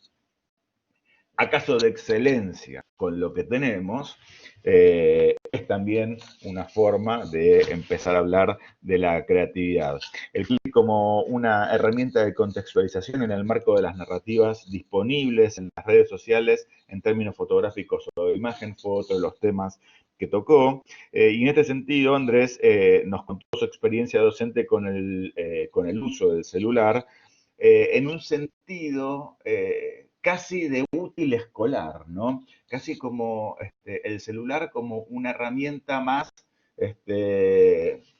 acaso de excelencia con lo que tenemos, es también una forma de empezar a hablar de la creatividad. El clic como una herramienta de contextualización en el marco de las narrativas disponibles en las redes sociales en términos fotográficos o de imagen fue otro de los temas que tocó. Y en este sentido, Andrés nos contó su experiencia docente con el uso del celular en un sentido casi de útil escolar, ¿no? Casi como el celular como una herramienta más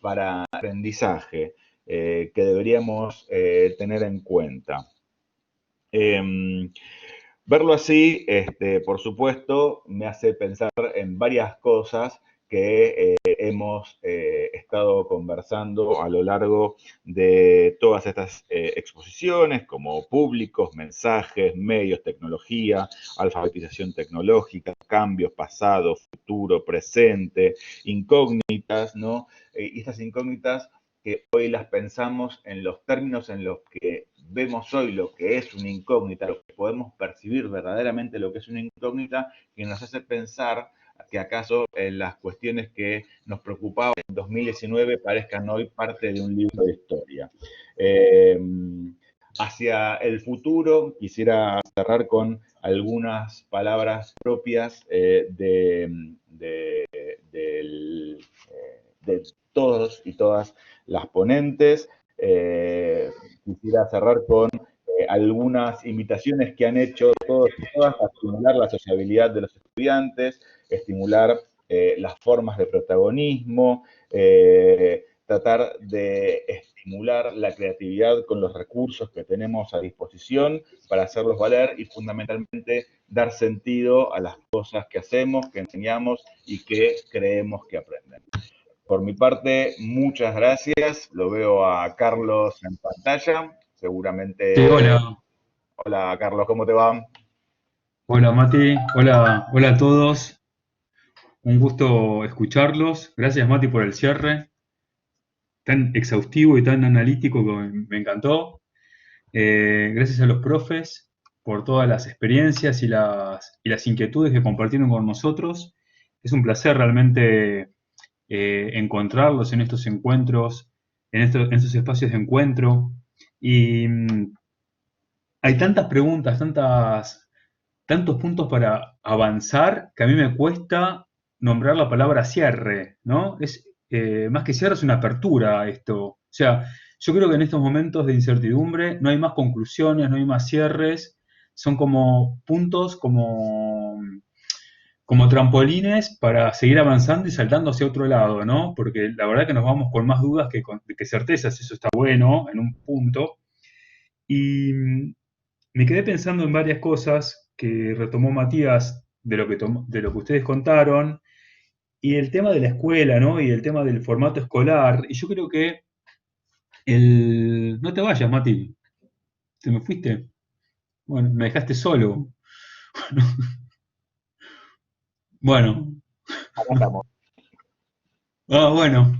para aprendizaje que deberíamos tener en cuenta. Verlo así, por supuesto, me hace pensar en varias cosas que hemos estado conversando a lo largo de todas estas exposiciones, como públicos, mensajes, medios, tecnología, alfabetización tecnológica, cambios, pasado, futuro, presente, incógnitas, ¿no? Y estas incógnitas que hoy las pensamos en los términos en los que vemos hoy lo que es una incógnita, lo que podemos percibir verdaderamente lo que es una incógnita, que nos hace pensar que acaso las cuestiones que nos preocupaban en 2019 parezcan hoy parte de un libro de historia. Hacia el futuro, quisiera cerrar con algunas palabras propias de todos y todas las ponentes. Quisiera cerrar con algunas invitaciones que han hecho todos y todas a estimular la sociabilidad de los estudiantes, estimular las formas de protagonismo, tratar de estimular la creatividad con los recursos que tenemos a disposición para hacerlos valer y fundamentalmente dar sentido a las cosas que hacemos, que enseñamos y que creemos que aprenden. Por mi parte, muchas gracias. Lo veo a Carlos en pantalla. Seguramente... Sí, hola. Hola, Carlos, ¿cómo te va? Hola, Mati. Hola a todos. Un gusto escucharlos. Gracias, Mati, por el cierre. Tan exhaustivo y tan analítico que me encantó. Gracias a los profes por todas las experiencias y las inquietudes que compartieron con nosotros. Es un placer realmente encontrarlos en estos encuentros, en estos espacios de encuentro. Y hay tantas preguntas, tantos puntos para avanzar que a mí me cuesta nombrar la palabra cierre, ¿no? Más que cierre es una apertura esto. O sea, yo creo que en estos momentos de incertidumbre no hay más conclusiones, no hay más cierres, son como puntos, como trampolines para seguir avanzando y saltando hacia otro lado, ¿no? Porque la verdad que nos vamos con más dudas que certezas, eso está bueno en un punto. Y me quedé pensando en varias cosas que retomó Matías de lo que ustedes contaron, y el tema de la escuela, ¿no? Y el tema del formato escolar. Y yo creo que No te vayas, Mati. ¿Te me fuiste? Bueno, me dejaste solo. Bueno. Acá estamos. Ah, bueno.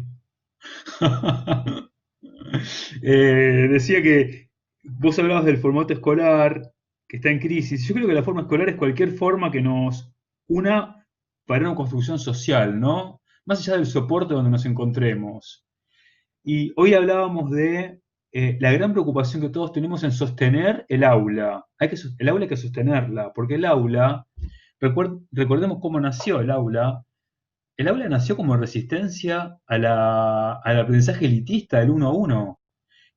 Decía que vos hablabas del formato escolar que está en crisis. Yo creo que la forma escolar es cualquier forma que nos una para una construcción social, ¿no? Más allá del soporte donde nos encontremos. Y hoy hablábamos de la gran preocupación que todos tenemos en sostener el aula. El aula hay que sostenerla, porque el aula, recordemos cómo nació el aula. El aula nació como resistencia al aprendizaje elitista del 1 a 1.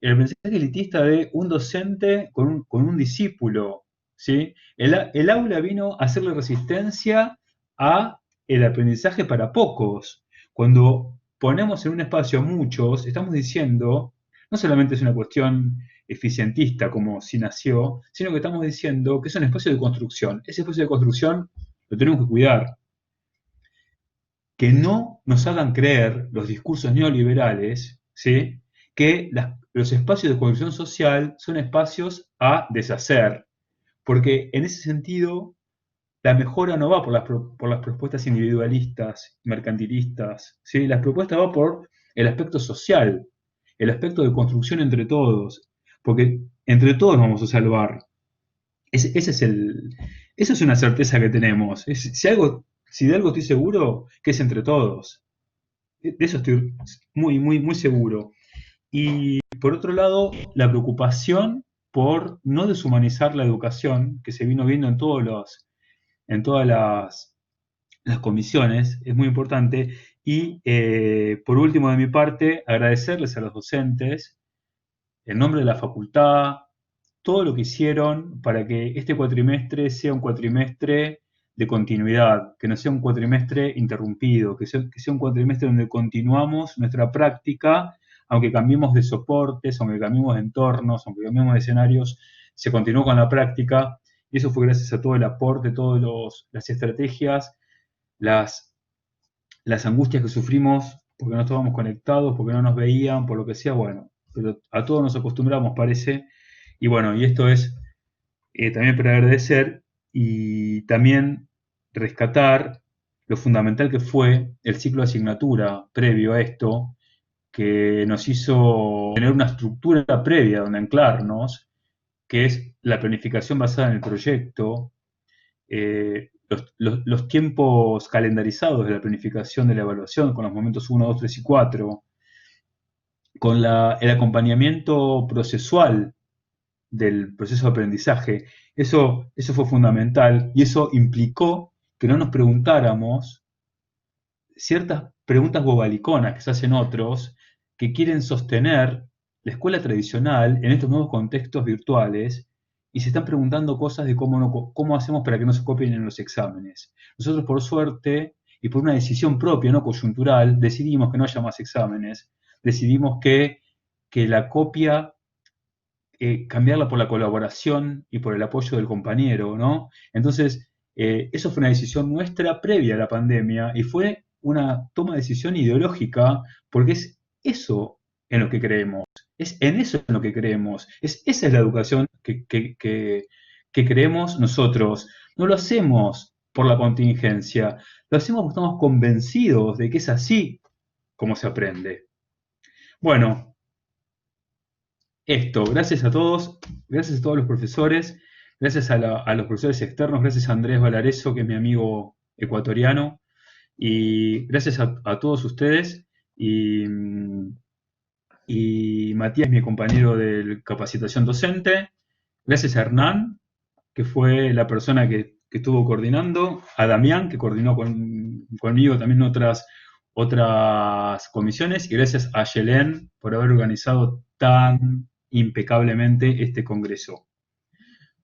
El aprendizaje elitista de un docente con un discípulo, ¿sí? El aula vino a hacerle resistencia a el aprendizaje para pocos. Cuando ponemos en un espacio a muchos, estamos diciendo, no solamente es una cuestión eficientista como si nació, sino que estamos diciendo que es un espacio de construcción. Ese espacio de construcción lo tenemos que cuidar. Que no nos hagan creer los discursos neoliberales, ¿sí?, que los espacios de construcción social son espacios a deshacer, porque en ese sentido la mejora no va por las propuestas individualistas, mercantilistas, ¿sí? La propuesta va por el aspecto social, el aspecto de construcción entre todos, porque entre todos nos vamos a salvar. Esa es una certeza que tenemos. Si de algo estoy seguro, que es entre todos. De eso estoy muy, muy, muy seguro. Y por otro lado, la preocupación por no deshumanizar la educación, que se vino viendo en todas las comisiones, es muy importante. Y por último, de mi parte, agradecerles a los docentes, en nombre de la facultad, todo lo que hicieron para que este cuatrimestre sea un cuatrimestre de continuidad, que no sea un cuatrimestre interrumpido, que sea un cuatrimestre donde continuamos nuestra práctica, aunque cambiemos de soportes, aunque cambiemos de entornos, aunque cambiemos de escenarios, se continuó con la práctica, y eso fue gracias a todo el aporte, todas las estrategias, las angustias que sufrimos, porque no estábamos conectados, porque no nos veían, por lo que sea, bueno, pero a todos nos acostumbramos, parece, y bueno, y esto es también para agradecer y también rescatar lo fundamental que fue el ciclo de asignatura previo a esto, que nos hizo tener una estructura previa donde anclarnos, que es la planificación basada en el proyecto, los tiempos calendarizados de la planificación de la evaluación, con los momentos 1, 2, 3 y 4, con el acompañamiento procesual del proceso de aprendizaje. Eso fue fundamental y eso implicó que no nos preguntáramos ciertas preguntas bobaliconas que se hacen otros que quieren sostener la escuela tradicional en estos nuevos contextos virtuales y se están preguntando cosas de cómo hacemos para que no se copien en los exámenes. Nosotros, por suerte, y por una decisión propia, no coyuntural, decidimos que no haya más exámenes, decidimos que la copia, cambiarla por la colaboración y por el apoyo del compañero, ¿no? Entonces, eso fue una decisión nuestra previa a la pandemia y fue una toma de decisión ideológica porque es eso en lo que creemos, es en eso en lo que creemos, esa es la educación que creemos nosotros. No lo hacemos por la contingencia, lo hacemos porque estamos convencidos de que es así como se aprende. Bueno, gracias a todos los profesores, gracias a los profesores externos, gracias a Andrés Valareso, que es mi amigo ecuatoriano, y gracias a todos ustedes, y Matías, mi compañero de capacitación docente, gracias a Hernán, que fue la persona que estuvo coordinando, a Damián, que coordinó conmigo también otras comisiones, y gracias a Yelén por haber organizado tan impecablemente este congreso.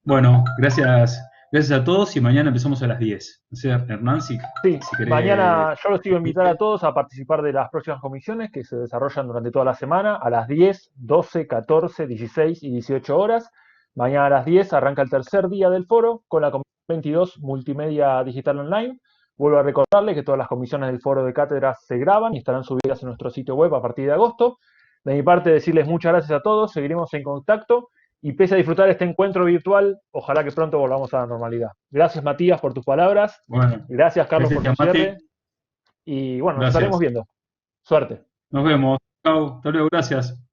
Bueno, gracias a todos y mañana empezamos a las 10. No sé, Hernán, si querés... Mañana yo los quiero invitar a todos a participar de las próximas comisiones que se desarrollan durante toda la semana a las 10, 12, 14, 16 y 18 horas. Mañana a las 10 arranca el tercer día del foro con la comisión 22 Multimedia Digital Online. Vuelvo a recordarles que todas las comisiones del foro de cátedras se graban y estarán subidas en nuestro sitio web a partir de agosto. De mi parte, decirles muchas gracias a todos, seguiremos en contacto y pese a disfrutar este encuentro virtual, ojalá que pronto volvamos a la normalidad. Gracias, Matías, por tus palabras. Bueno, gracias, Carlos, por tu cierre. Y bueno, nos estaremos viendo. Suerte. Nos vemos. Chau, hasta luego, gracias.